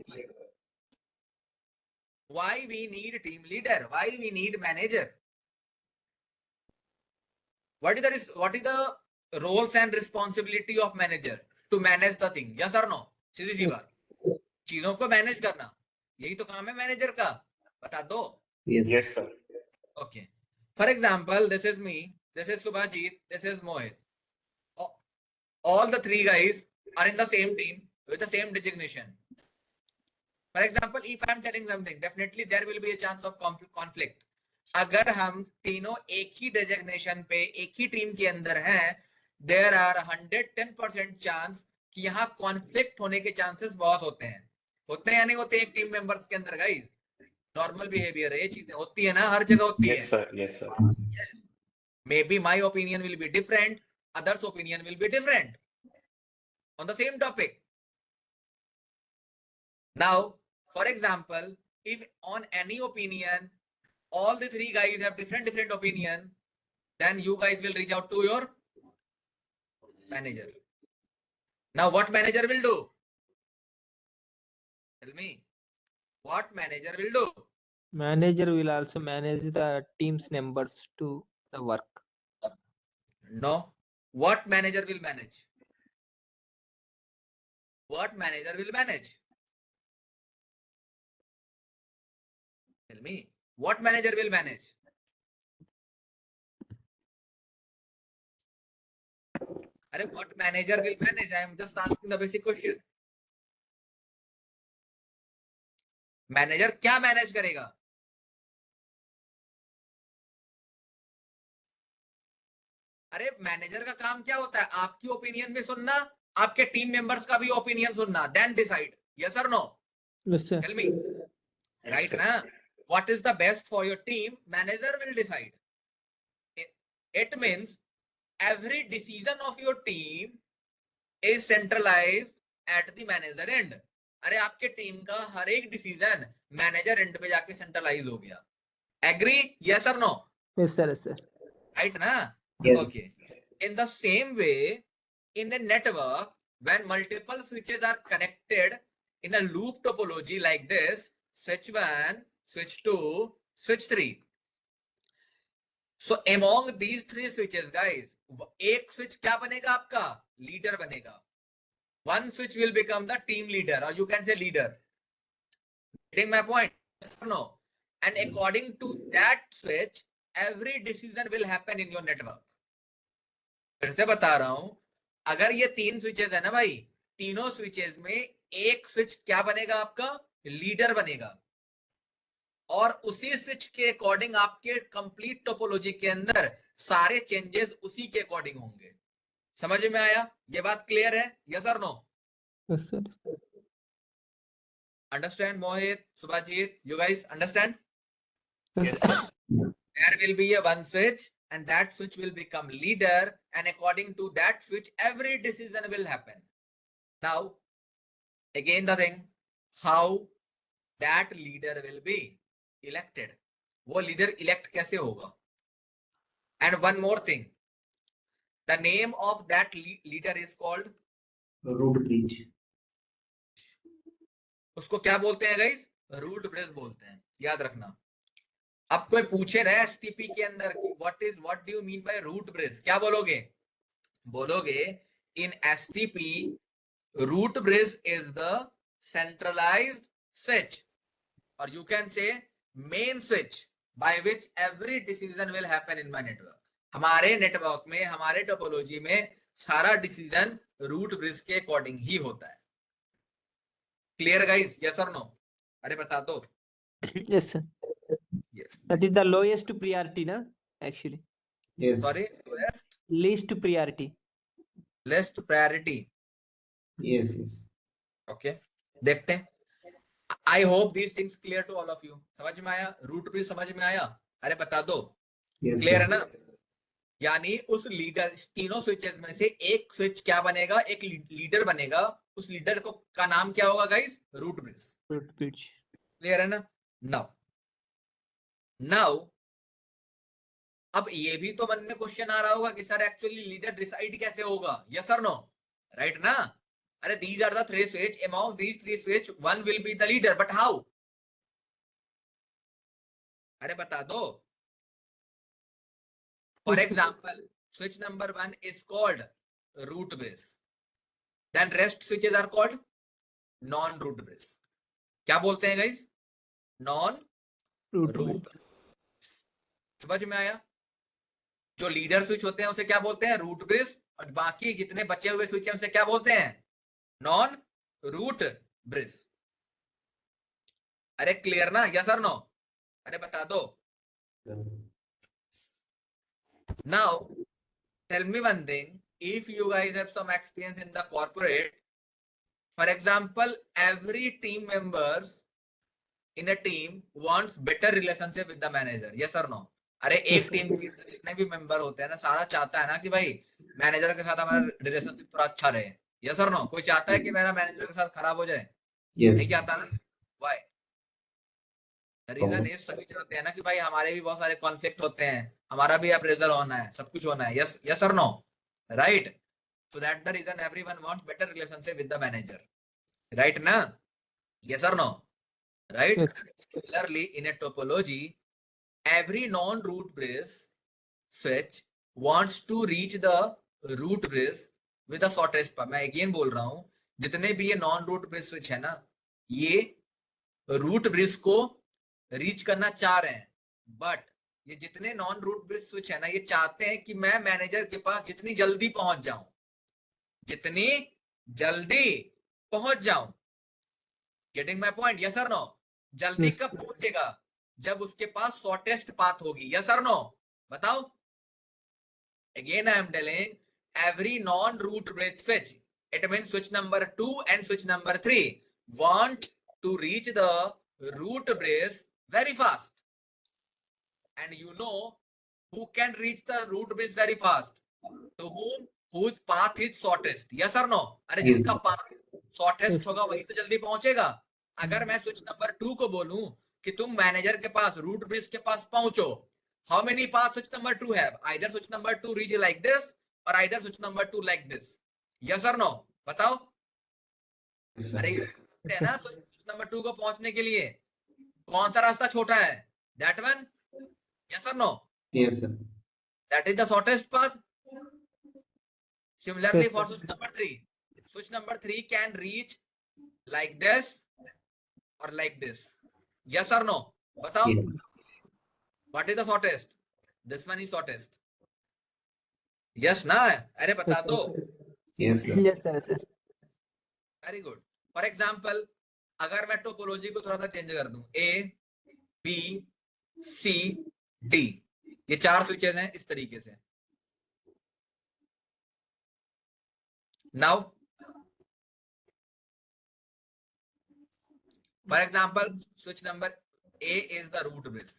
Why we need team leader? Why we need manager? What is the roles and responsibility of manager to manage the thing? Yes or no? सीधी सी बात. चीजों को manage करना, यही तो काम है मैनेजर का. बता दो. Yes, sir. Okay. For example, this is me, this is Subhajit, this is Mohit. All the three guys are in the same team with the same designation. For example, if I am telling something, definitely there will be a chance of conflict. अगर हम तीनों एक ही designation पे एक ही team के अंदर हैं, there are 110% chance कि यहाँ कॉन्फ्लिक्ट होने के चांसेस बहुत होते हैं. होते हैं या नहीं होते एक टीम मेंबर्स के अंदर, गाइस? नॉर्मल बिहेवियर है, ये चीजें होती है ना, हर जगह होती है. Yes, sir. Yes, sir. Maybe my opinion will be different, others' opinion will be different on the same topic. Now, for example, if on any opinion, all the three guys have different opinion, then you guys will reach out to your manager. Now, what manager will do? Tell me. What manager will do? Manager will also manage the team's members to the work. No. What manager will manage? What manager will manage? Tell me. What manager will manage? Arey, what manager will manage? I am just asking the basic question. Manager क्या manage करेगा? अरे manager का काम क्या होता है? आपकी opinion भी सुनना, आपके टीम मेंबर्स का भी ओपिनियन सुनना, then decide. Yes or no? Yes, sir. Tell me. Right na? What is the best for your team? Manager will decide. It means every decision of your team is centralized at the manager end. अरे आपके team का हर एक decision manager and पे जाके centralise हो गया. Agree? Yes और no? Yes, sir. Yes, sir. Right na? Yes. Okay. In the same way, in a network, when multiple switches are connected in a loop topology like this, switch 1, switch 2, switch 3. So among these three switches, guys, एक switch क्या बनेगा आपका? Leader बनेगा. One switch will become the team leader, or you can say leader. Getting my point? No. And according to that switch, every decision will happen in your network. फिर से बता रहा हूं, अगर ये 3 स्विचेस है ना भाई, तीनों स्विचेस में एक स्विच क्या बनेगा आपका? लीडर बनेगा. और उसी स्विच के अकॉर्डिंग आपके कंप्लीट टोपोलॉजी के अंदर सारे चेंजेस उसी के अकॉर्डिंग होंगे. समझ में आया? ये बात क्लियर है? यस और no? Yes, sir. Understand, Mohit, Subhajit? You guys understand? Yes, sir. There will be a one switch, and that switch will become leader, and according to that switch, every decision will happen. Now, again the thing, how that leader will be elected. वो leader elect कैसे होगा? And one more thing, the name of that leader is called, Root bridge. उसको क्या बोलते हैं guys? Root bridge बोलते हैं. याद रखना. अब कोई पूछे ना एसटीपी के अंदर what do you mean by root bridge, क्या बोलोगे? बोलोगे in STP root bridge is the centralized switch, और you can say main switch by which every decision will happen in my network. हमारे नेटवर्क में, हमारे topology में सारा decision root bridge के अकॉर्डिंग ही होता है. Clear guys? यस और नो? अरे बता दो. Yes, sir. Yes. That is the lowest priority, na? Actually, Yes. Sorry, least priority. Least priority. Yes, yes. Okay, देखते हैं. I hope these things clear to all of you. समझ में आया? Root भी समझ में आया? अरे बता दो. Yes, clear sir. है ना? यानी उस लीडर, तीनों स्विचेस में से एक स्विच क्या बनेगा? एक लीडर बनेगा. उस लीडर को का नाम क्या होगा guys? Root bridge. Root bridge. Clear है ना? नाउ अब ये भी तो मन में क्वेश्चन आ रहा होगा कि सर एक्चुअली लीडर डिसाइड कैसे होगा? यस और नो? राइट ना? अरे these are the three switch, among these three switch one will be the leader, but how? अरे बता दो. For example, switch number 1 is called root bridge. Then rest switches are called non-root bridge. क्या बोलते हैं guys? Root Non-root. bridge. समझ में आया? जो लीडर स्विच होते हैं उसे क्या बोलते हैं? Root bridge. और बाकी जितने बचे हुए स्विच हैं उसे क्या बोलते हैं? Non root bridge. अरे क्लियर ना? यस और नो? अरे बता दो. Now, tell me one thing. If you guys have some experience in the corporate, for example, every team members in a team wants better relationship with the manager. Yes or no? अरे एक team के जितने भी member होते हैं ना, सारा चाहता है ना कि भाई मैनेजर के साथ हमारा रिलेशनशिप पूरा अच्छा रहे. यस और नो? कोई चाहता है कि मेरा मैनेजर के साथ खराब हो जाए? Yes. नहीं चाहता ना? Why? रीजन इज, सभी चाहते हैं ना कि भाई हमारे भी बहुत सारे कॉन्फ्लिक्ट होते हैं, हमारा भी अप्रेजल होना है, सब कुछ होना है. यस और no? Right? So that the reason everyone wants better relationship with the manager. Right ना? यस और no? Right? Yes. Similarly, in a topology, every non-root bridge switch wants to reach the root bridge with the shortest path. मैं again बोल रहा हूं, जितने भी ये non root bridge switch है ना, ये रूट ब्रिज को रीच करना चाह रहे हैं. बट ये जितने नॉन रूट ब्रिज स्विच है ना, ये चाहते हैं कि मैं मैनेजर के पास जितनी जल्दी पहुंच जाऊं, जितनी जल्दी पहुंच जाऊं. Getting my point? यस और नो? जल्दी Yes. कब पहुंचेगा? जब उसके पास शॉर्टेस्ट पाथ होगी. यस और नो? बताओ. Again, I am telling every non-root bridge switch, it means switch number 2 and switch number 3 want to reach the root base very fast. And you know who can reach the root base very fast? To whom? Whose path is shortest? Yes or no? अरे Yes. जिसका path shortest Yes. होगा वही तो जल्दी पहुंचेगा. अगर मैं switch number 2 को बोलूं कि तुम मैनेजर के पास रूट ब्रिज के पास पहुंचो, how many paths switch number 2 have? Either switch number 2 reach like this or either switch number 2 like this. Yes or no? बताओ. Yes, sir. अरे ये है ना, switch number 2 को पहुंचने के लिए कौन सा रास्ता छोटा है? That one? Yes or no? Yes, sir. That is the shortest path. Similarly, Yes, for sir. switch number 3, switch number 3 can reach like this or like this. Yes or no? Batao. Yeah. What is the shortest? This one is shortest. Yes, na? अरे बता दो. Yes, sir. Yes, sir. Sir. Very good. For example, अगर मैं topology को थोड़ा सा change कर दूं, A, B, C, D, ये 4 स्विचेस हैं इस तरीके से. Now, for example, switch number A is the root bridge.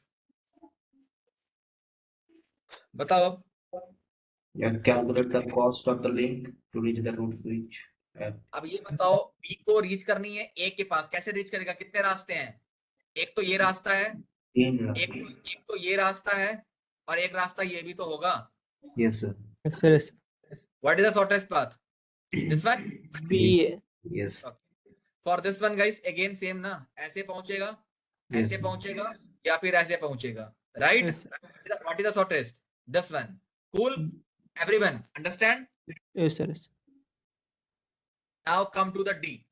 बताओ अब. Yeah, calculate the cost of the link to reach the root switch. अब ये बताओ, B को रीच करनी है A के पास, कैसे रीच करेगा? कितने रास्ते हैं? एक तो ये रास्ता है, एक तो ये रास्ता है, और एक रास्ता ये भी तो होगा. Yes, sir. Yes, sir. Yes. What is the shortest path? This one. B. Yes. For this one, guys, again same ना, ऐसे पहुंचेगा, Yes, ऐसे sir. पहुंचेगा या फिर ऐसे पहुंचेगा, right? Yes. What is the shortest? This one. Cool. Everyone understand? Yes, sir. Yes. Now come to the D.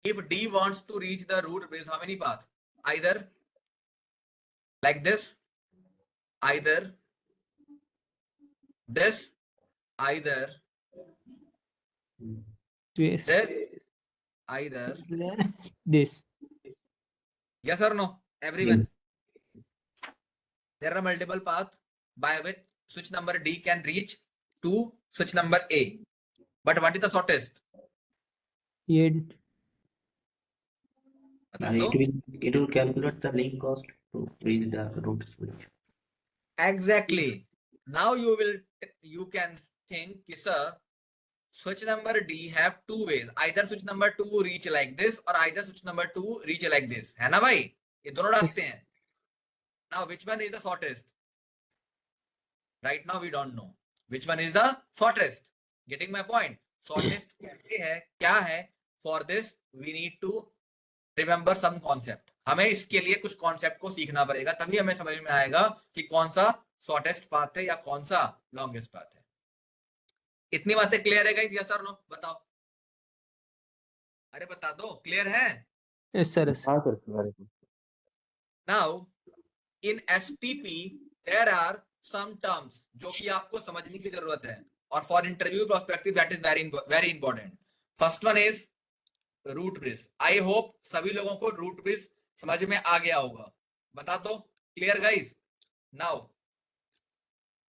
If D wants to reach the root bridge, how many paths? Either like this, either this, either Yes. this, either. This. Yes or no? Everyone. Yes. There are multiple paths by which switch number D can reach to switch number A. But what is the shortest? Eight. बता And दो. it will calculate the link cost to reach the root switch. Exactly. Now you can think, sir, switch number D have 2 ways. Either switch number 2 reach like this or either switch number 2 reach like this. है ना भाई? ये दोनों रास्ते हैं. Now which one is the shortest? Right now we don't know. Which one is the shortest? Getting my point? Shortest कैसे है? क्या है? For this we need to remember some concept. हमें इसके लिए कुछ कॉन्सेप्ट को सीखना पड़ेगा, तभी हमें समझ में आएगा कि कौन सा शॉर्टेस्ट पाथ है या कौन सा लॉन्गेस्ट पाथ है. इतनी बातें क्लियर है गाइस? यस और नो? बताओ. अरे बता दो. क्लियर है? Yes, sir. Yes. हाँ sir. Now in STP there are some terms जो कि आपको समझने की जरूरत है, और for interview perspective that is very important. First one is root bridge. I hope सभी लोगों को root bridge समझ में आ गया होगा. बता दो. Clear guys? Now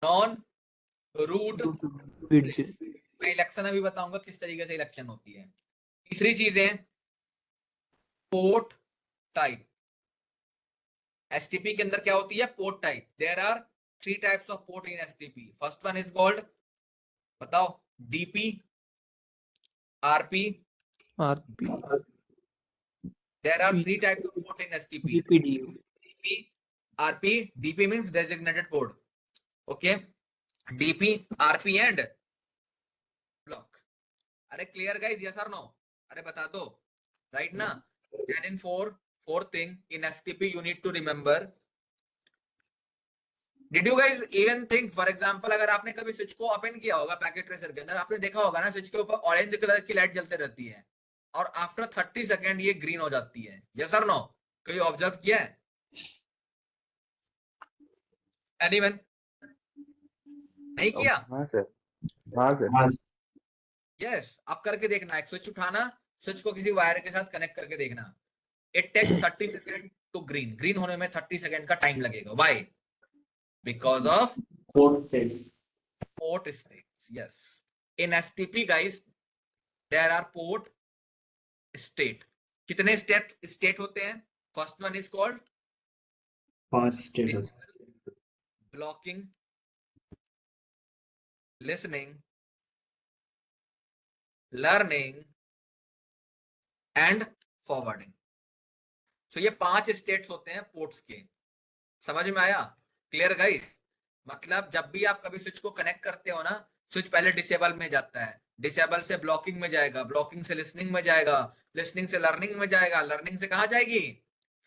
non root bridge. मैं इलेक्शन अभी बताऊंगा किस तरीके से इलेक्शन होती है. तीसरी चीज है पोर्ट टाइप. STP के अंदर क्या होती है? Port type. There are 3 types of port in STP. First one is called, बताओ, DP, RP. RP. There are 3 types of port in STP. DPDU. DP, RP. DP means designated port. Okay. DP, RP and block. अरे clear guys? Yes or no? अरे बता दो. Right ना? And in four thing in STP you need to remember. Did you guys even think, for example, अगर आपने कभी switch को open किया होगा पैकेट ट्रेसर के अंदर, आपने देखा होगा ना स्विच के ऊपर ऑरेंज कलर की लाइट जलते रहती है और आफ्टर 30 सेकेंड ये ग्रीन हो जाती है. यस और नो? कभी ऑब्जर्व किया है? एनीवन? नहीं किया? हाँ सर. हाँ सर. हाँ. यस. आप करके देखना. एक स्विच उठाना, स्विच को किसी वायर के साथ कनेक्ट करके देखना. It takes 30 second to green. Green होने में 30 सेकेंड का टाइम लगेगा. Why? Because of Port state. port states. Yes. In STP guys, there are port state. कितने स्टेट होते हैं? First one is called 5 status. blocking, listening, learning and forwarding. So ये 5 states होते हैं पोर्ट्स के. समझ में आया? Clear guys? मतलब जब भी आप कभी स्विच को कनेक्ट करते हो ना, स्विच पहले डिसेबल में जाता है, डिसेबल से ब्लॉकिंग में जाएगा, ब्लॉकिंग से लिसनिंग में जाएगा, लिसनिंग से लर्निंग में जाएगा, लर्निंग से कहां जाएगी?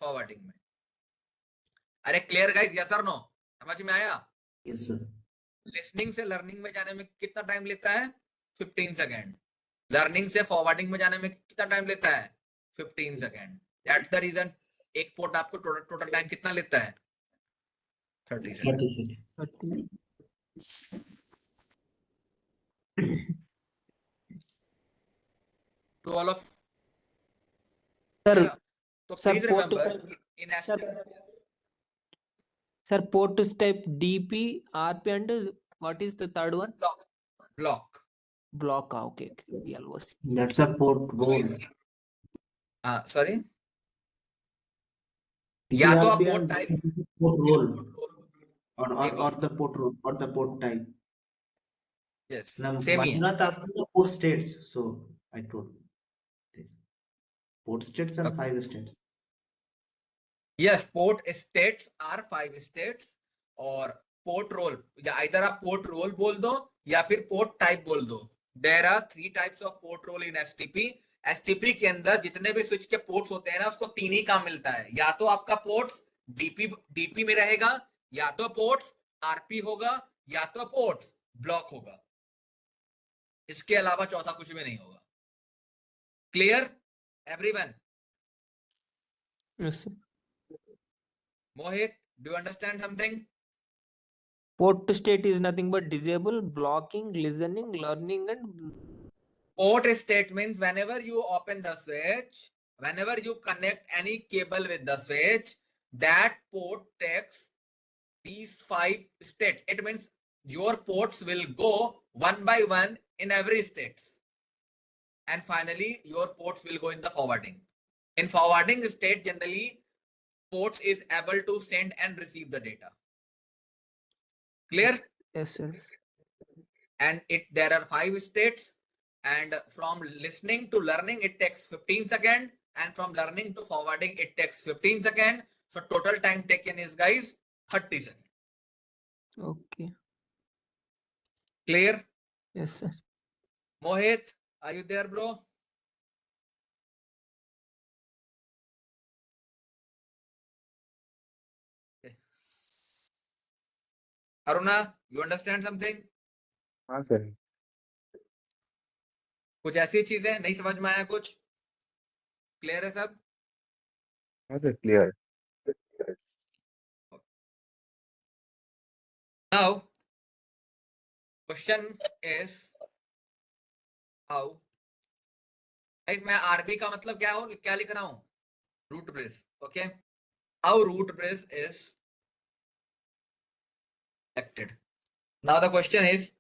फॉरवर्डिंग में. अरे क्लियर गाइस, यस और नो? समझ में आया? Yes sir. लिसनिंग से लर्निंग में जाने में कितना टाइम लेता है? 15 सेकेंड. लर्निंग से फॉरवर्डिंग में जाने में कितना टाइम लेता है? 15 सेकेंड. दैट्स द रीजन एक पोर्ट आपको टोटल टाइम कितना लेता है? 30 second. 30 second. 30. To all of. Sir, तो sir, please port remember in sir, port type DP, RP, and what is the third one? block. Block. Okay, okay. Almost. That's a port role. Sorry, या तो आप PRP port and type port role or Maybe. the port role or the port type. Yes Now same ही है. Manjunath asked the port states, so I told this. Port states and Okay. 5 states. Yes, port states are 5 states. और port role, या इधर आप port role बोल दो या फिर पोर्ट टाइप बोल दो. There are 3 types of port role in STP. STP के अंदर जितने भी स्विच के पोर्ट्स होते हैं ना, उसको 3 ही काम मिलता है. या तो आपका पोर्ट्स डीपी में रहेगा, या तो पोर्ट्स आरपी होगा, या तो पोर्ट्स ब्लॉक होगा. इसके अलावा चौथा कुछ भी नहीं होगा. Clear everyone? Yes, sir. Mohit, do you understand something? Port state is nothing but disable, blocking, listening, learning, and Port state means whenever you open the switch, whenever you connect any cable with the switch, that port takes these 5 states. It means your ports will go one by one in every states. And finally, your ports will go in the forwarding. In forwarding state, generally, ports is able to send and receive the data. Clear? yes, sir. And there are 5 states. And from listening to learning, it takes 15 seconds. And from learning to forwarding, it takes 15 seconds. So total time taken is, guys, 30 seconds. Okay. Clear? Yes, sir. Mohit, are you there, bro? Okay. Aruna, you understand something? हाँ sir. कुछ ऐसी चीजें नहीं समझ में आया? कुछ clear है सब? हाँ sir, clear. Now, question is how. Guys, मैं आरबी का मतलब क्या लिख रहा हूं? Root brace. Okay. How root brace is elected. Now the question is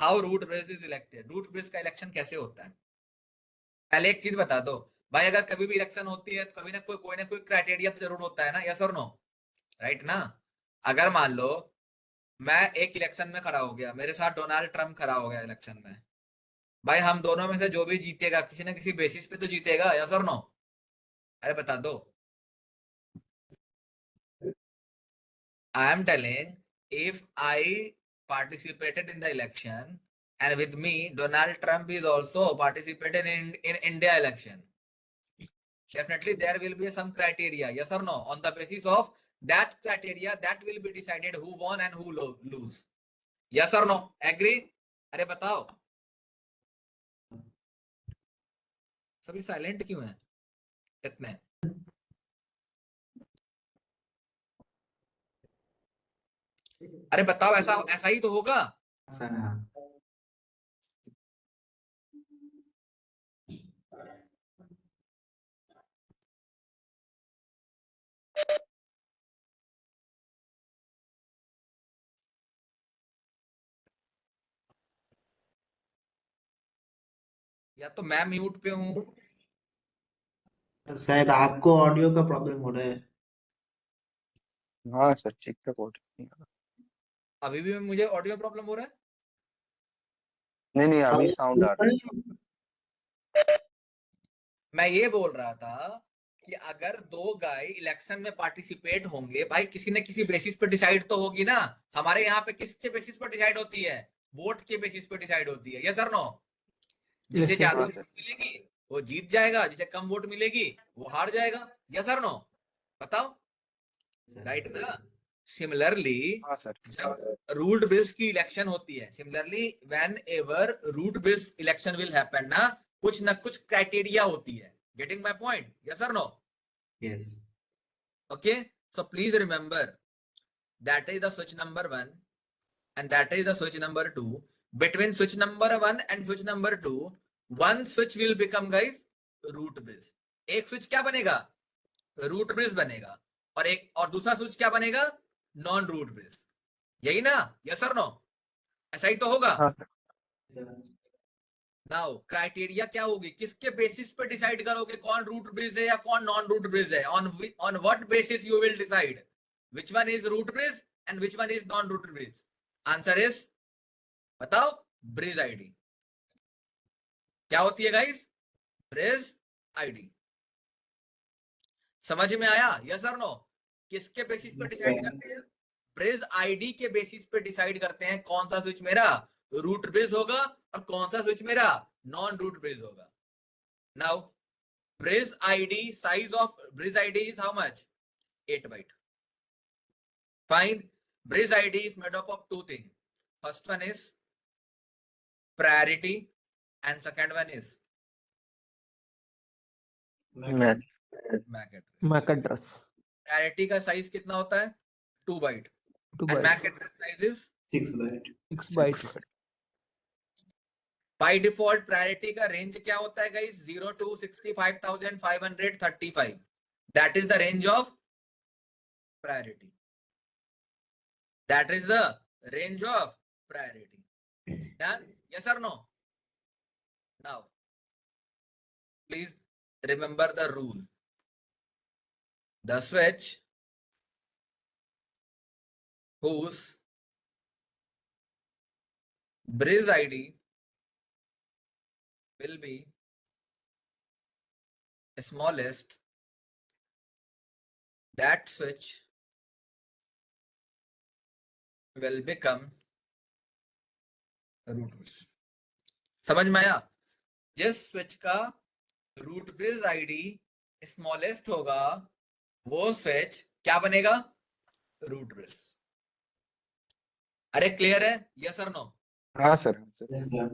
how root brace is elected. Root brace का इलेक्शन कैसे होता है? पहले एक चीज बता दो भाई, अगर कभी भी इलेक्शन होती है तो कभी ना कोई क्राइटेरिया तो जरूर होता है ना, यस और नो? राइट ना? अगर मान लो मैं एक इलेक्शन में खड़ा हो गया, मेरे साथ डोनाल्ड ट्रम्प खड़ा हो गया इलेक्शन में, भाई हम दोनों में से जो भी जीतेगा किसी ना किसी बेसिस पे तो जीतेगा, यस और नो? अरे बता दो. I am telling, if I participated in the election and with me Donald Trump is also participated in India election, definitely there will be some criteria, yes or no? On the basis of that criteria, that will be decided who won and who lose. Yes or no? Agree? अरे बताओ, सभी silent क्यों हैं इतने? अरे बताओ, ऐसा ही तो होगा. सर हाँ. या तो मैं म्यूट पे हूँ, शायद आपको ऑडियो का प्रॉब्लम हो रहा है। हाँ सर, ठीक ठाक हो रही है। अभी भी मुझे ऑडियो प्रॉब्लम हो रहा है। नहीं अभी साउंड आ रहा है। मैं ये बोल रहा था कि अगर दो गाय इलेक्शन में पार्टिसिपेट होंगे, भाई किसी न किसी बेसिस पे डिसाइड तो होगी ना। हमारे यहाँ पे किसके बेसिस पे डिसाइड होती है? वोट के बेसिस पे डिसाइड होती है, यस और नो? जिसे Yes, ज्यादा हाँ वोट सर। मिलेगी वो जीत जाएगा, जिसे कम वोट मिलेगी वो हार जाएगा, यस और नो? बताओ, राइट ना? सिमिलरली हाँ सर। जब रूल्ड बेस की इलेक्शन होती है, similarly whenever root base election will happen ना, कुछ ना कुछ क्राइटेरिया होती है। गेटिंग माय पॉइंट, यस और no? Yes. Okay, so please remember that is the switch number 1 and that is the switch number 2. Between switch number 1 and switch number 2, one switch will become, guys, root bridge. एक switch क्या बनेगा? Root bridge बनेगा, और दूसरा switch क्या बनेगा? Non root bridge. यही ना? यस और नो? ऐसा ही तो होगा। हाँ सर। नाउ क्राइटेरिया क्या होगी? किसके बेसिस पे डिसाइड करोगे कौन रूट ब्रिज है या कौन नॉन रूट ब्रिज है? On what basis you will decide which one is root bridge and which one is non root bridge? Answer is, बताओ, bridge ID। क्या होती है गाइस? bridge ID। समझ में आया? यस और नो? किसके बेसिस पे डिसाइड करते हैं? ब्रिज आईडी के बेसिस पे डिसाइड करते हैं कौन सा स्विच मेरा रूट ब्रिज होगा और कौन सा स्विच मेरा नॉन रूट ब्रिज होगा। Now bridge ID, size of bridge ID is how much? 8 byte. Fine. Bridge ID is made up of two things. First one is priority and second one is man MAC address. MAC address. Priority का size कितना होता है? 2 byte. 2 And MAC bytes. address size is 6 byte. 6 bytes. by default priority का range क्या होता है guys? 0 to 65,535. That is the range of priority. That is the range of priority. Done? Yes or no? Now, please remember the rule. The switch whose bridge ID will be smallest, that switch will become root bridge. समझ में आया? जिस switch का root bridge ID smallest होगा वो switch क्या बनेगा? Root bridge. अरे क्लियर है? यस और नो? हाँ सर। Yes, sir.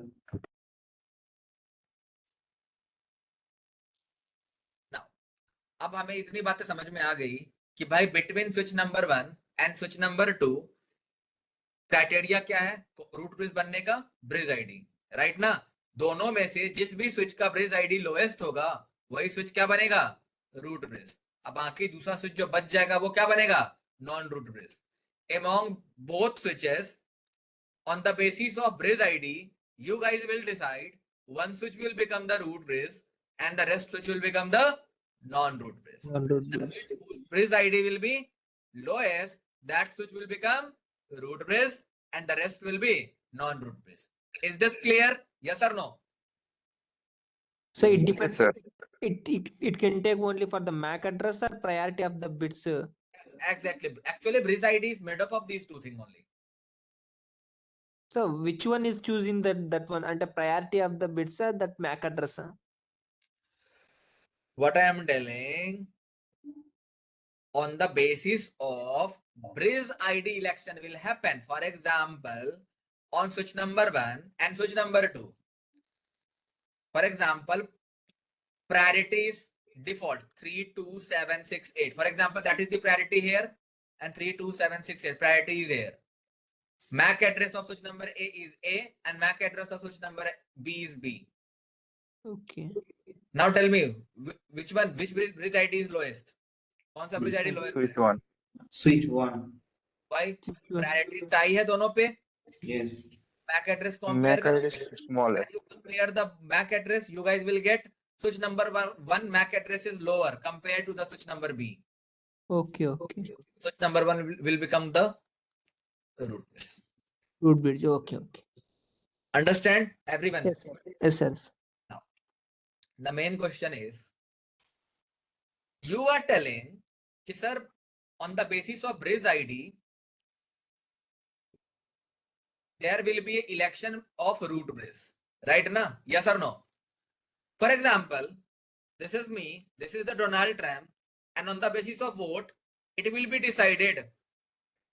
अब हमें इतनी बातें समझ में आ गई कि भाई between switch number 1 and switch number 2 criteria क्या है रूट ब्रिज बनने का? ब्रिज आईडी, राइट ना? दोनों में से जिस भी स्विच का ब्रिज आईडी लोएस्ट होगा वही स्विच क्या बनेगा? Root bridge. अब बाकी दूसरा स्विच जो बच जाएगा वो क्या बनेगा? Non root bridge. Among both switches, on the basis of bridge ID, you guys will decide one switch will become the root bridge and the rest switch will become the non-root bridge. Non-root The bridge. switch whose bridge ID will be lowest, that switch will become root bridge and the rest will be non-root bridge. Is this clear? Yes or no? So it Yes, depends. sir. It can take only for the MAC address or priority of the bits. Yes, exactly. Actually, bridge ID is made up of these two things only. So which one is choosing that one and the priority of the bits or that MAC address? What I am telling, on the basis of bridge ID election will happen. For example, on switch number 1 and switch number 2. For example, priority is default 32768. For example, that is the priority here and 32768 priority is here. MAC address of switch number A is A and MAC address of switch number B is B. Okay. Now tell me which bridge ID is lowest? कौन सा bridge ID lowest switch है? 1। Switch 1. Why? Switch one. Priority tie है दोनों पे, Yes. MAC address compare MAC address करोगे. smaller. When you compare the MAC address, you guys will get switch number one MAC address is lower compared to the switch number B. Okay, okay. Switch number one will become the root bridge. Root bridge. Okay, okay. Understand, everyone? Yes, sir. Yes, sir. Now, the main question is, you are telling कि sir, on the basis of bridge ID, there will be an election of root bridge, right? Na? Yes or no? For example, this is me, this is the Donald Trump, and on the basis of vote, it will be decided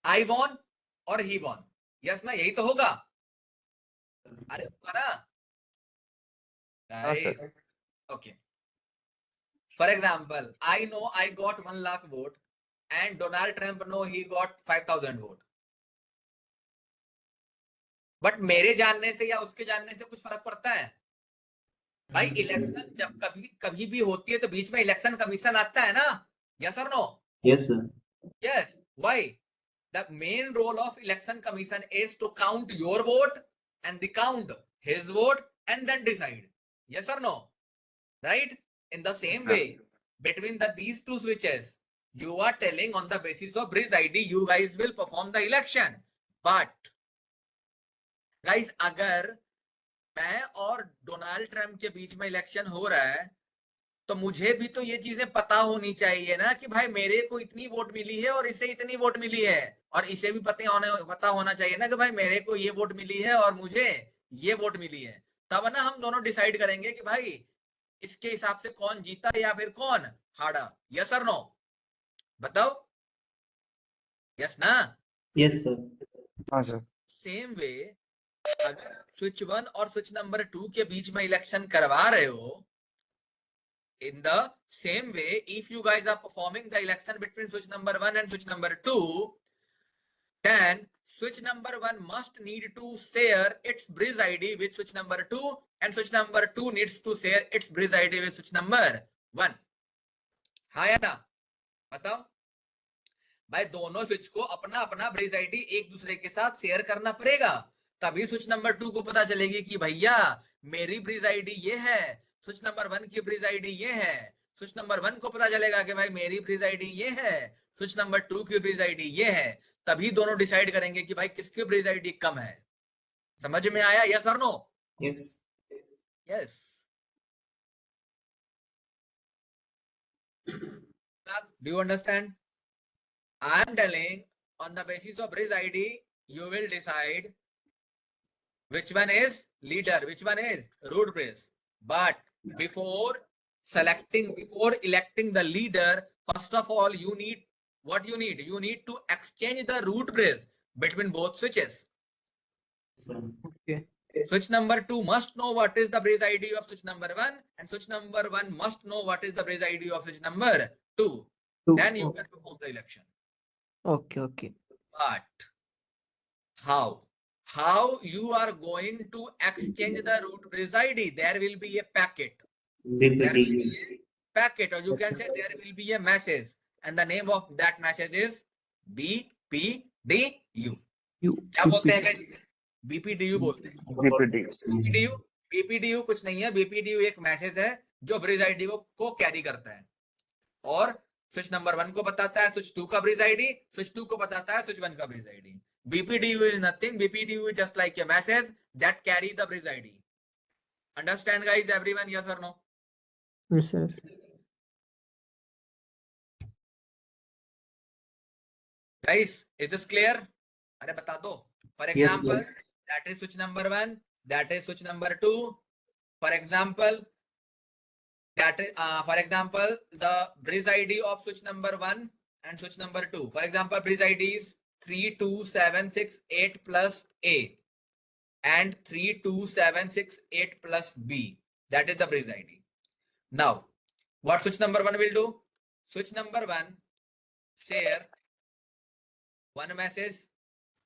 I won or he won. Yes na? यही तो होगा. अरे होगा ना? हाँ Guys, sir. okay. For example, I know I got 1 lakh vote, and Donald Trump know he got 5,000 vote. But मेरे जानने से या उसके जानने से कुछ फर्क पड़ता है? भाई इलेक्शन जब कभी भी होती है तो बीच में इलेक्शन कमीशन आता है ना. यस और no? Yes, sir. Yes. Why? The main role of election commission is to count your vote and the count his vote and then decide. Yes or no? Right? In the same way, between these two switches, you are telling on the basis of bridge ID, you guys will perform the election. But guys, अगर मैं और Donald Trump के बीच में election हो रहा है तो मुझे भी तो ये चीजें पता होनी चाहिए ना कि भाई मेरे को इतनी वोट मिली है और इसे इतनी वोट मिली है, और इसे भी पता होना चाहिए ना कि भाई मेरे को ये वोट मिली है और मुझे ये वोट मिली है. तब ना हम दोनों डिसाइड करेंगे कि भाई इसके हिसाब से कौन जीता या फिर कौन हारा. यस और नो? बताओ. यस ना? Yes, sir. हाँ सर. सेम वे अगर आप स्विच 1 और स्विच नंबर 2 के बीच में इलेक्शन करवा रहे हो, in the same way, if you guys are performing the election between switch number 1 and switch number 2, then switch number 1 must need to share its bridge ID with switch number 2, and switch number 2 needs to share its bridge ID with switch number 1. हाँ या ना? बताओ. भाई दोनों switch को अपना अपना bridge ID एक दूसरे के साथ शेयर करना पड़ेगा, तभी स्विच नंबर 2 को पता चलेगी कि भैया मेरी ब्रिज आईडी ये है, स्विच नंबर 1 की ब्रिज आईडी ये है. स्विच नंबर 1 को पता चलेगा कि भाई मेरी ब्रिज आईडी ये है, स्विच नंबर 2 की ब्रिज आईडी ये है. तभी दोनों डिसाइड करेंगे कि भाई किसकी ब्रिज आईडी कम है. समझ में आया? यस और no? Yes. Yes. Do you understand? I am telling on the basis of bridge ID, you will decide which one is leader, which one is root bridge. But before electing the leader, first of all, you need what you need. You need to exchange the root bridge between both switches. Sir. Okay. Switch number 2 must know what is the bridge ID of switch number 1, and switch number 1 must know what is the bridge ID of switch number 2. Then you can perform the election. Okay, okay. But how you are going to exchange the root bridge ID? There will be a packet. There will BPDU. be a packet, or you can say there will be a message, and the name of that message is BPDU. क्या बोलते हैं guys? BPDU बोलते हैं. BPD. BPDU कुछ नहीं है. BPDU एक message है जो ब्रिज आईडी को कैरी करता है, और स्विच नंबर 1 को बताता है स्विच 2 का ब्रिज आईडी, स्विच 2 को बताता है स्विच 1 का bridge ID. BPDU is nothing. BPDU is just like a message that carry the bridge ID. Understand guys, everyone? Yes or no? Yes, sir. Guys, is this clear? अरे बता दो. For Yes, example, sir. that is switch number 1, that is switch number 2. For example, that is, for example, the bridge ID of switch number 1 and switch number 2. For example, bridge ID is 32768 plus A and 32768 plus B. That is the bridge ID. Now, what switch number 1 will do? Switch number 1 share one message,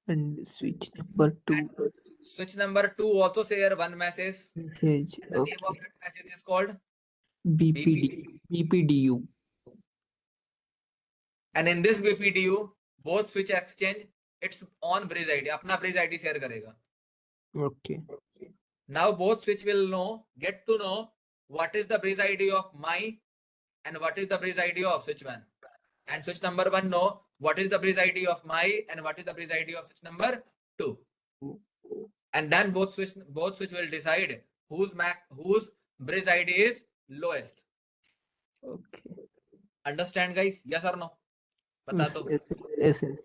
And switch number 2 and switch number 2 also share one message. message. The name of Okay. that message is called BPDU. and in this BPDU both switch exchange its own bridge ID, अपना bridge ID share करेगा. Okay. Now both switch will get to know what is the bridge ID of my and what is the bridge ID of switch 1. And switch number 1 know what is the bridge ID of my and what is the bridge ID of switch number 2. And then both switch will decide whose bridge ID is lowest. Okay. Understand guys? Yes or no? बता Yes, दो. yes, yes.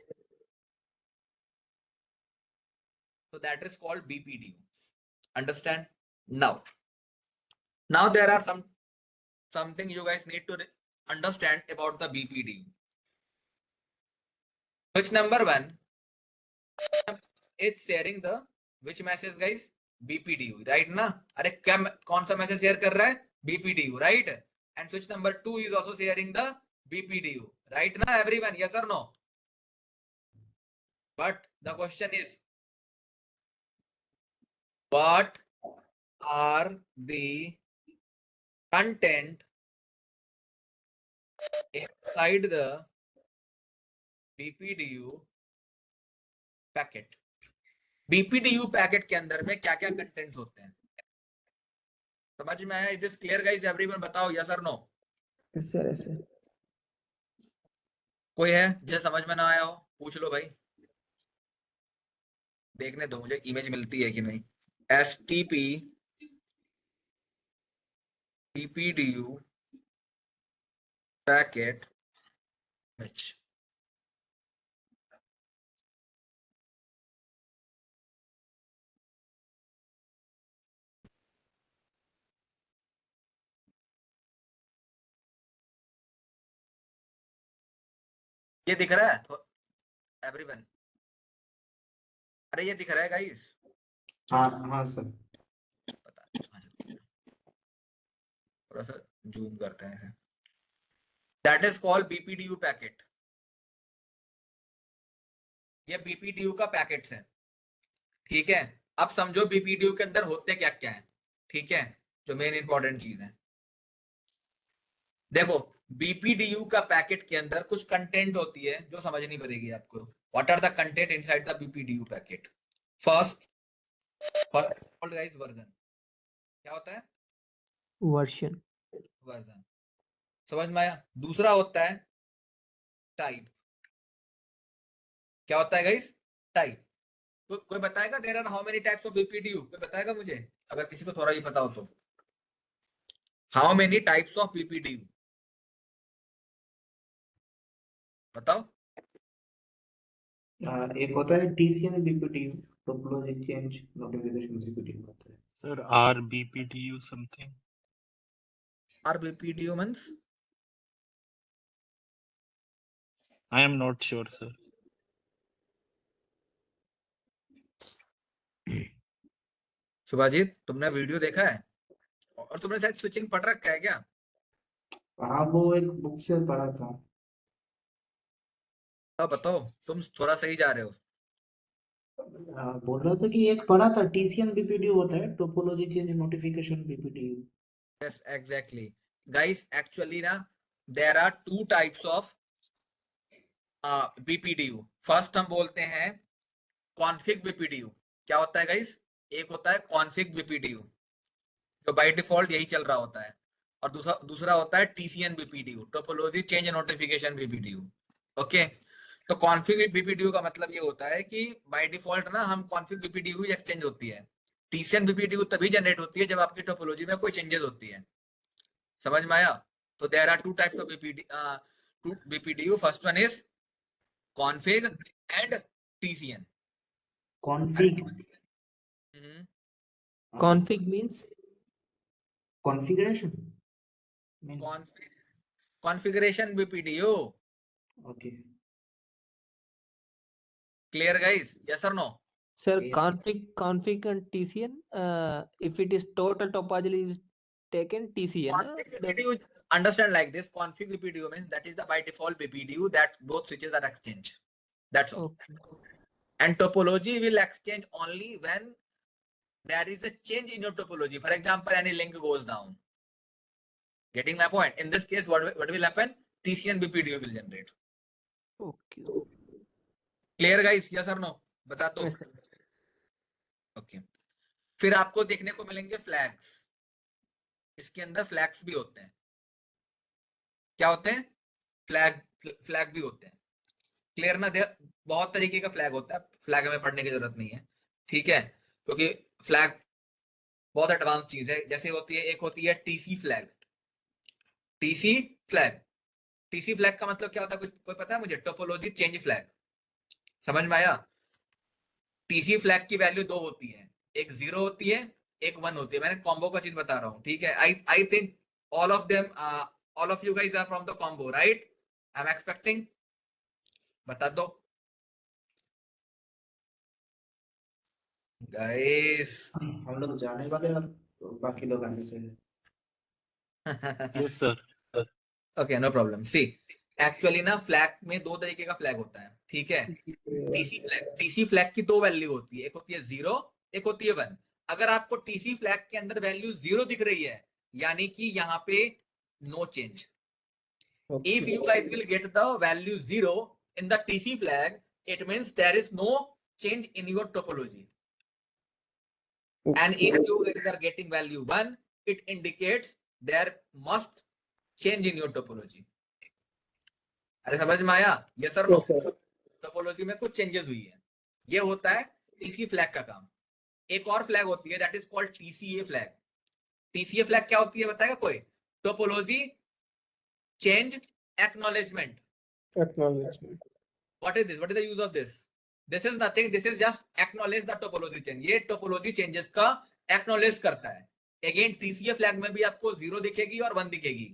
So that is called BPDU. Understand? Now there are something you guys need to understand about the BPDU. Switch number 1 is sharing the which message guys? BPDU, right ना? अरे क्या कौन सा message share कर रहा है? BPDU, right? And switch number 2 is also sharing the BPDU, right ना everyone? Yes or no? But the question is, what are the content inside the BPDU packet? BPDU packet के अंदर में क्या क्या contents होते हैं? समझ में आया? Is this clear guys? Everyone बताओ यस और no? Yes, sir, yes, sir. कोई है जो समझ में ना आया हो पूछ लो भाई, देखने दो मुझे इमेज मिलती है कि नहीं. STP BPDU पैकेट which ये दिख रहा है एवरीवन? अरे ये दिख रहा है गाइस? हाँ हाँ सर. पता नहीं कहाँ चला गया. थोड़ा सा जूम करते हैं इसे. That is called BPDU packet. ये BPDU का पैकेट्स है, ठीक है? अब समझो BPDU के अंदर होते क्या क्या है, ठीक है? जो मेन इंपॉर्टेंट चीज है, देखो BPDU का पैकेट के अंदर कुछ कंटेंट होती है जो समझनी पड़ेगी आपको. What are the content inside the BPDU packet? First guys version. क्या होता है? Version. वर्जन. समझ में आया? दूसरा होता है टाइप. क्या होता है गाइस? टाइप. तो कोई बताएगा there are how many types of BPDU? कोई बताएगा मुझे, अगर किसी को थोड़ा ही पता हो तो? How many types of BPDU बताओ. एक होता है TCN BPDU, topology change notification BPDU होता है. Sir, RBPDU something. RBPDU means I am not sure, sir. Subhajit तुमने वीडियो देखा है और तुमने शायद स्विचिंग पढ़ रखा है क्या? हाँ वो एक बुक से पढ़ा था. बताओ तुम थोड़ा सही जा रहे हो. बोल रहा था कि एक पढ़ा था TCN BPDU होता है, topology change notification BPDU. Yes, exactly. Guys, actually ना there are two types of BPDU. First हम बोलते हैं कॉन्फिग BPDU. क्या होता है गाइस? एक होता है कॉन्फिग BPDU जो बाय डिफॉल्ट यही चल रहा होता है, और दूसरा होता है TCN BPDU, topology change notification BPDU. Okay, तो कॉन्फिग BPDU का मतलब ये होता है कि बाय डिफॉल्ट ना हम कॉन्फिग BPDU ही एक्सचेंज होती है. TCN BPDU तभी जनरेट होती है जब आपकी टोपोलॉजी में कोई चेंजेस होती है. समझ में आया? तो there are two types of BPDU. First one is config and TCN. Config. Config means configuration. Means configuration BPDU. okay. Clear guys? Yes or no? sir Yeah. config and TCN. If it is total topology is taken TCN. Config BPDU, understand like this. Config BPDU means that is the by default BPDU that both switches are exchanged. That's all. Okay. And topology will exchange only when there is a change in your topology. For example, any link goes down. Getting my point? In this case, what will happen? TCN BPDU will generate. Okay. Clear guys? Yes or no? बता दो. Yes, sir. Okay. फिर आपको देखने को मिलेंगे flags, इसके अंदर flags भी होते हैं। क्या होते हैं? फ्लैग भी होते हैं। क्लियर ना? बहुत तरीके का फ्लैग होता है, फ्लैग हमें पढ़ने की जरूरत नहीं है, ठीक है, क्योंकि फ्लैग बहुत एडवांस चीज है। जैसे होती है, एक होती है TC flag. TC flag, TC flag का मतलब क्या होता है? कुछ कोई पता है मुझे? Topology change flag. समझ में आया? टीसी फ्लैग की वैल्यू दो होती है, एक 0 होती है, एक 1 होती है। मैंने कॉम्बो का चीज बता रहा हूँ, ठीक है। I think all of them, all of you guys are from the combo, right? I am expecting. बता दो गाइस। हम लोग जाने वाले और बाकी लोग आने से। Yes, sir. Okay, no problem. See, actually ना फ्लैग में दो तरीके का फ्लैग होता है, ठीक है। टीसी फ्लैग की दो वैल्यू होती है, एक होती है 0, एक होती है 1। अगर आपको टीसी फ्लैग के अंदर वैल्यू 0 दिख रही है, यानी कि यहाँ पे no change. If you guys will get the value 0 in the TC flag, it means there is no change in your topology. And if you guys are getting value 1, it indicates there must change in your topology. अरे समझ में आया? Yes और no? Topology में कुछ changes हुई है, ये होता है टीसी फ्लैग का काम। एक और फ्लैग होती है, that is called TCA flag. TCA flag क्या होती है बताएगा कोई? Topology change acknowledgement. What is this? What is the use of this? This is nothing. This is just acknowledge the topology change. ये topology changes का acknowledge करता है। Again TCA flag में भी आपको 0 दिखेगी और 1 दिखेगी।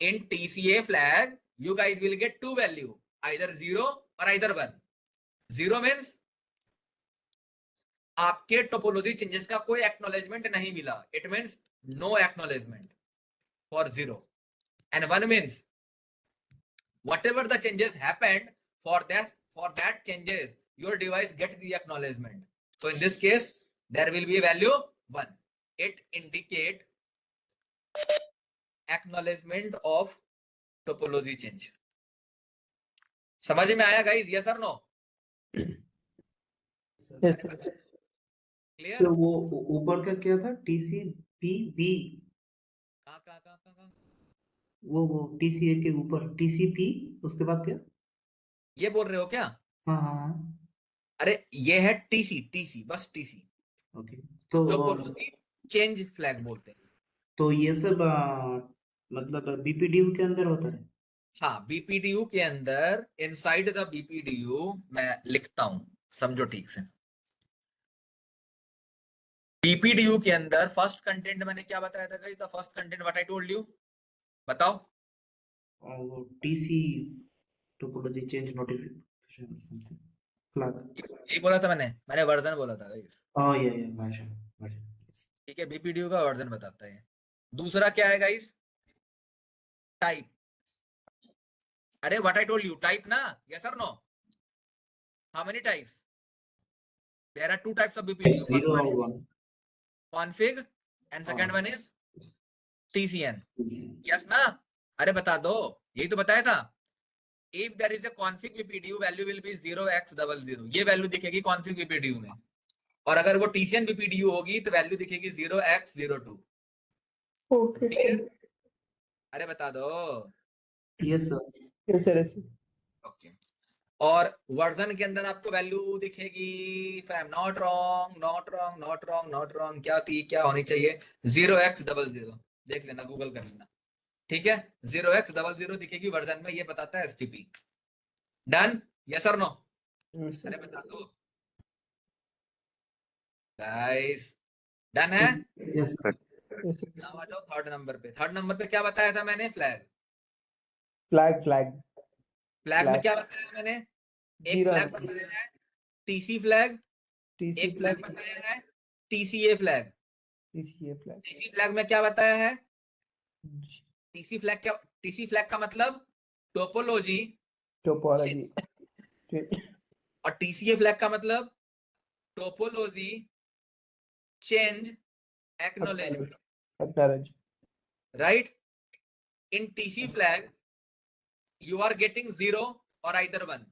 In TCA flag, you guys will get two value, either 0 or either 1. 0 means आपके टोपोलॉजी चेंजेस का कोई एक्नॉलेजमेंट नहीं मिला, it means no acknowledgement for 0, and 1 means whatever the changes happened, for that changes your device get the acknowledgement. So in this case there will be a value 1. It indicate acknowledgement of topology change. समझ में आया guys? Yes और no? Clear? सो वो ऊपर का क्या था? टीसीपीबी। कहाँ? वो टीसीए के ऊपर टीसीपी, उसके बाद क्या? ये बोल रहे हो क्या? हाँ। अरे ये है टीसी, बस टीसी। ओके, तो टोपोलॉजी चेंज फ्लैग बोलते हैं। तो ये सब मतलब बीपीडीयू के अंदर होता है। हाँ, बीपीडीयू के अंदर, इनसाइड द बीपीडीयू, मैं लिखता हूं, समझो ठीक से। बीपीडीयू के अंदर फर्स्ट कंटेंट मैंने क्या बताया था guys? The first content what I told you, बताओ। और वो TC topology change notification flag. यही बोला था मैंने वर्जन बोला था गाइस, या वर्जन। ठीक है। बीपीडीयू का वर्जन बताता है। दूसरा क्या है गाइस? टाइप। अरे what I told you, type ना? यस और no? How many types? There are two types of BPDU. First 0 one और is 1। config and second one is TCN. हाँ। yes ना? अरे बता दो, यही तो बताया था। if there is a config BPDU, value will be 0x00, ये वैल्यू दिखेगी config BPDU में। और अगर वो TCN BPDU होगी तो वैल्यू दिखेगी 0x02। Okay. क्लियर? अरे बता दो। Yes sir. Yes, sir. Okay. और वर्जन के अंदर आपको वैल्यू दिखेगी, if I am not wrong, क्या होनी चाहिए? 0x00। देख लेना, गूगल कर लेना, ठीक है। 0x00 दिखेगी वर्जन में, ये बताता है एसटीपी। डन? यस और नो? Yes, sir. अरे बता दो गाइस, डन है? Yes sir. Yes, sir. Now आ जाओ थर्ड नंबर पे। थर्ड नंबर पे क्या बताया था मैंने? फ्लैग। Flag. फ्लैग में क्या बताया मैंने? एक Zero. फ्लैग बताया है टीसी फ्लैग, TC एक फ्लैग बताया है TCA flag. TCA flag. TC flag में क्या बताया है? टीसी फ्लैग का मतलब टोपोलॉजी, Topology. और टीसीए फ्लैग का मतलब topology change acknowledgement, Acknowledge. Right? In TC flag you are getting 0 और आइदर 1,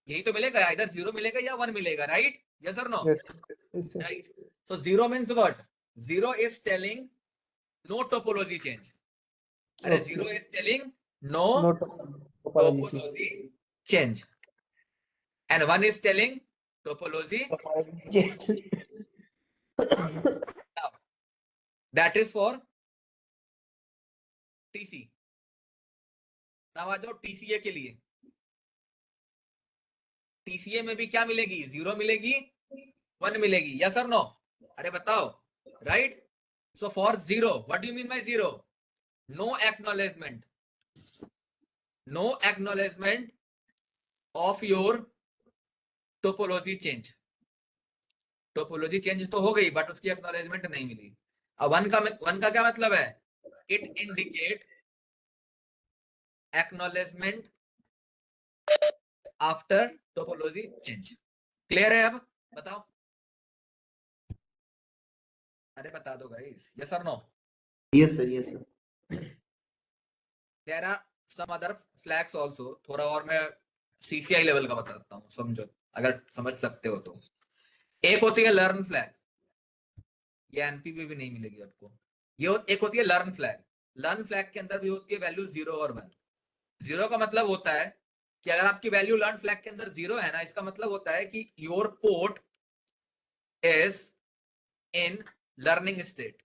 यही तो मिलेगा, आइदर 0 मिलेगा या 1 मिलेगा, राइट? यस और no? Yes. Yes, sir. right? So zero means what? Zero is telling no topology change. Okay. Zero is telling no No topology topology change. And one is telling topology. change. Now, that is for TC. now आ जाओ TCA के लिए. TCA में भी क्या मिलेगी? Zero मिलेगी, 1 मिलेगी. Yes और नो? अरे बताओ. Right? So for zero, what do you mean by zero? No acknowledgement. No acknowledgement of your topology change. Topology change तो हो गई, but उसकी acknowledgement नहीं मिली. अब one का क्या मतलब है? It indicate acknowledgement after topology change. Clear है अब? बताओ. अरे बता दो guys. Yes or no? Yes, sir. Yes, sir. There are some other flags also. थोड़ा और मैं CCI लेवल का बताता हूँ, समझो अगर समझ सकते हो तो. एक होती है लर्न फ्लैग, ये एनपीवी भी नहीं मिलेगी आपको. ये एक होती है लर्न फ्लैग. लर्न फ्लैग के अंदर भी होती है वैल्यू 0 और 1. 0 का मतलब होता है कि अगर आपकी वैल्यू लर्न फ्लैग के अंदर 0 है ना, इसका मतलब होता है कि your port is in learning state.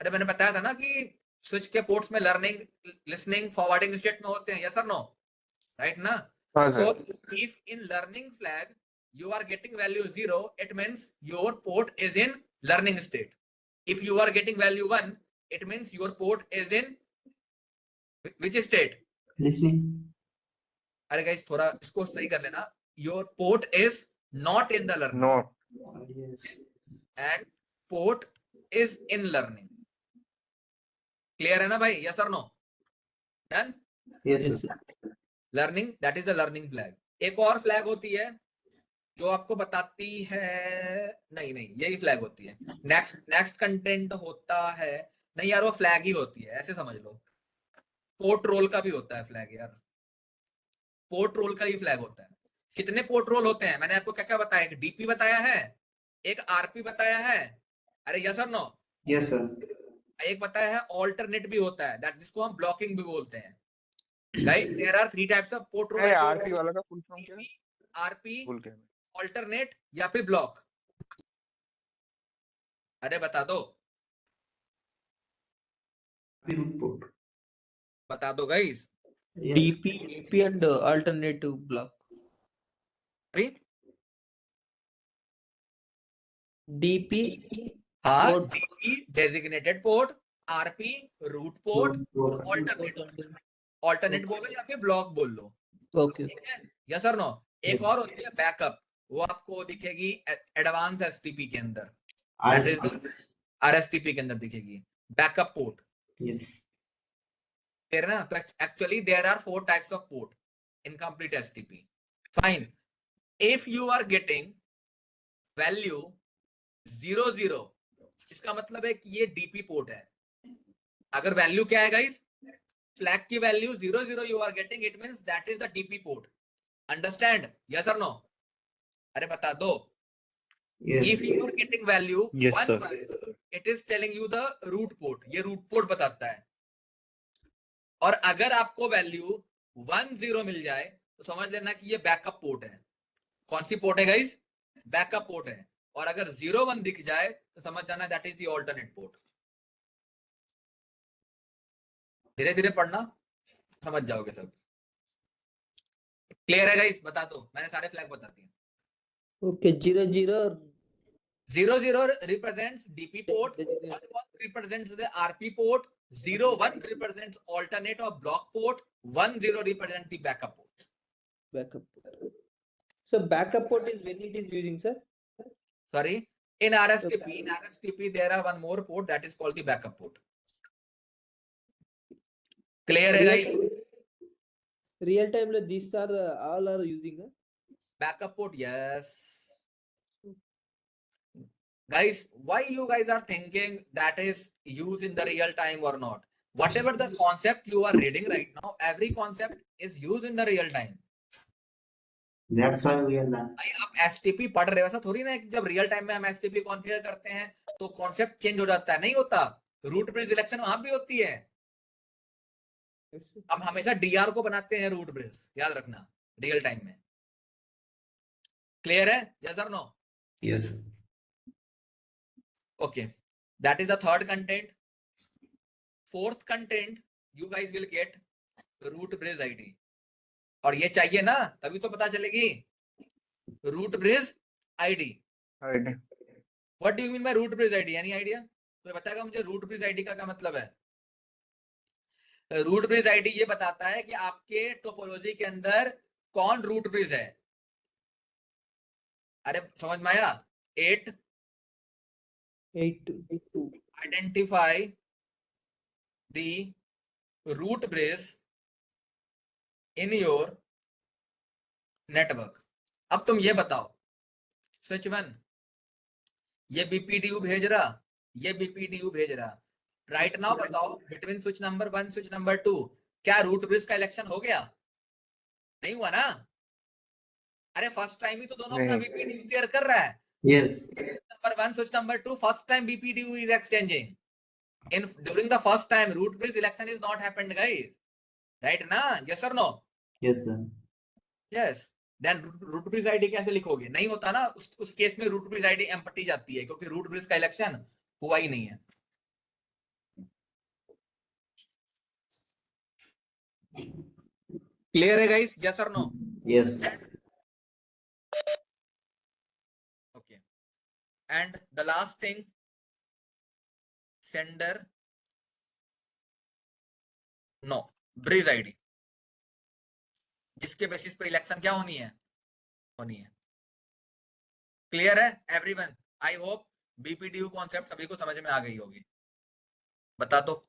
अरे मैंने बताया था ना कि स्विच के पोर्ट्स में लर्निंग, लिसनिंग, फॉरवर्डिंग स्टेट में होते हैं. यस और नो? राइट ना? हाँ So sir. if in learning flag you are getting value 0, it means your port is in learning state. If you are getting value 1, it means your port is in which state? Listening. अरे guys थोड़ा इसको सही कर लेना. Your port is not in the learning No. Yes. and port is in learning. Clear है ना भाई? Yes or no? Done? Yes, Yes, sir. sir. Learning, that is the learning flag. एक और फ्लैग होती है जो आपको बताती है, नहीं यही फ्लैग होती है. नेक्स्ट कंटेंट होता है, नहीं यार वो फ्लैग ही होती है, ऐसे समझ लो. पोर्ट रोल का भी होता है फ्लैग यार. पोर्ट रोल का ही फ्लैग होता है. कितने पोर्ट रोल होते हैं? मैंने आपको क्या क्या बताया? एक डीपी बताया है, एक आरपी बताया है. अरे यस और नो? Yes, sir. एक बताया है ऑल्टरनेट भी होता है, दैट जिसको हम ब्लॉकिंग भी बोलते हैं. Guys there are 3 types of port role. RP वाला का फुल फॉर्म क्या है? आरपी, भूल गया मैं. ऑल्टरनेट या फिर ब्लॉक. अरे बता दो, Root port. बता दो guys. Yes. DP and alternative block. अभी DP हाँ, port. DP designated port, RP root port और ऑल्टरनेट. ऑल्टरनेट बोलो या फिर ब्लॉक बोल लो. Okay. ठीक है? यस और नो? एक Yes. और होती है बैकअप, वो आपको दिखेगी एडवांस एसटीपी के अंदर. That is RSP. आरएसटीपी के अंदर दिखेगी बैकअप पोर्ट. Yes. There ना, तो actually there are 4 types of port in complete STP. Fine. If you are getting value 00, इसका मतलब है कि ये DP पोर्ट है. अगर वैल्यू क्या है गाइस? फ्लैग की value 00 you are getting, it means that is the DP port. Understand? Yes or no? अरे बता दो. Yes. If you are getting value Yes, 1, sir. it is telling you the root port. ये root port बताता है. और अगर आपको value 10 मिल जाए तो समझ लेना कि ये बैकअप पोर्ट है. कौन सी पोर्ट है गाइस? बैकअप पोर्ट है. और अगर 01 दिख जाए तो समझ जाना that is the alternate port. धीरे धीरे पढ़ना, समझ जाओगे सब. क्लियर है गाइस? बता दो, मैंने सारे फ्लैग बता दिए. Okay. 00. 00 represents DP port, 11 represents the RP port, 01 represents alternate or block port, 10 represents the backup port. Backup port. So backup port is when it is using, sir? Sorry, in RSTP there are one more port that is called the backup port. Clear है guys? Real time these are all are using. Backup port, yes. Guys, why you guys are thinking that is used in the real time or not? Whatever the concept you are reading right now, every concept is used in the real time. That's why we are not. भाई आप STP पढ़ रहे हो, ऐसा थोड़ी ना है कि जब रियल टाइम में हम एसटीपी कॉन्फ़िगर करते हैं तो कॉन्सेप्ट चेंज हो जाता है, नहीं होता। रूट ब्रिज सिलेक्शन वहां भी होती है। हम हमेशा डीआर को बनाते हैं रूट ब्रिज, याद रखना, रियल टाइम में। क्लियर है? यस और no? Yes. Okay, that is the third content. Fourth content, you guys will get root bridge ID. और ये चाहिए ना, तभी तो पता चलेगी। root bridge ID. ID. What do you mean by root bridge ID? Any idea? तो बताएगा मुझे root bridge ID का क्या मतलब है? रूट ब्रिज आईडी ये बताता है कि आपके टोपोलॉजी के अंदर कौन रूट ब्रिज है। अरे समझ में आया? 8 identify the root bridge in your network. अब तुम ये बताओ, स्विच 1 ये बीपीडीयू भेज रहा, ये बीपीडीयू भेज रहा, राइट नाउ बताओ between switch number 1 switch number 2 क्या रूट ब्रिज का इलेक्शन हो गया? नहीं हुआ ना? अरे फर्स्ट टाइम ही तो दोनों अपना नहीं। बीपीडीयू शेयर कर रहा है। Yes. Number 1 switch number 2 first time BPDU is exchanging. In during the first time root bridge election is not happened, guys, right na? Yes or no? Yes, sir. Yes. Then root bridge ID कैसे लिखोगे? नहीं होता ना, उस case में root bridge ID empty जाती है क्योंकि root bridge का इलेक्शन हुआ ही नहीं है। क्लियर है गाइस? यस और no? Yes. Okay. And the last thing, sender no bridge ID, जिसके बेसिस पे इलेक्शन क्या होनी है? क्लियर है everyone? I hope BPDU concept सभी को समझ में आ गई होगी। बता दो।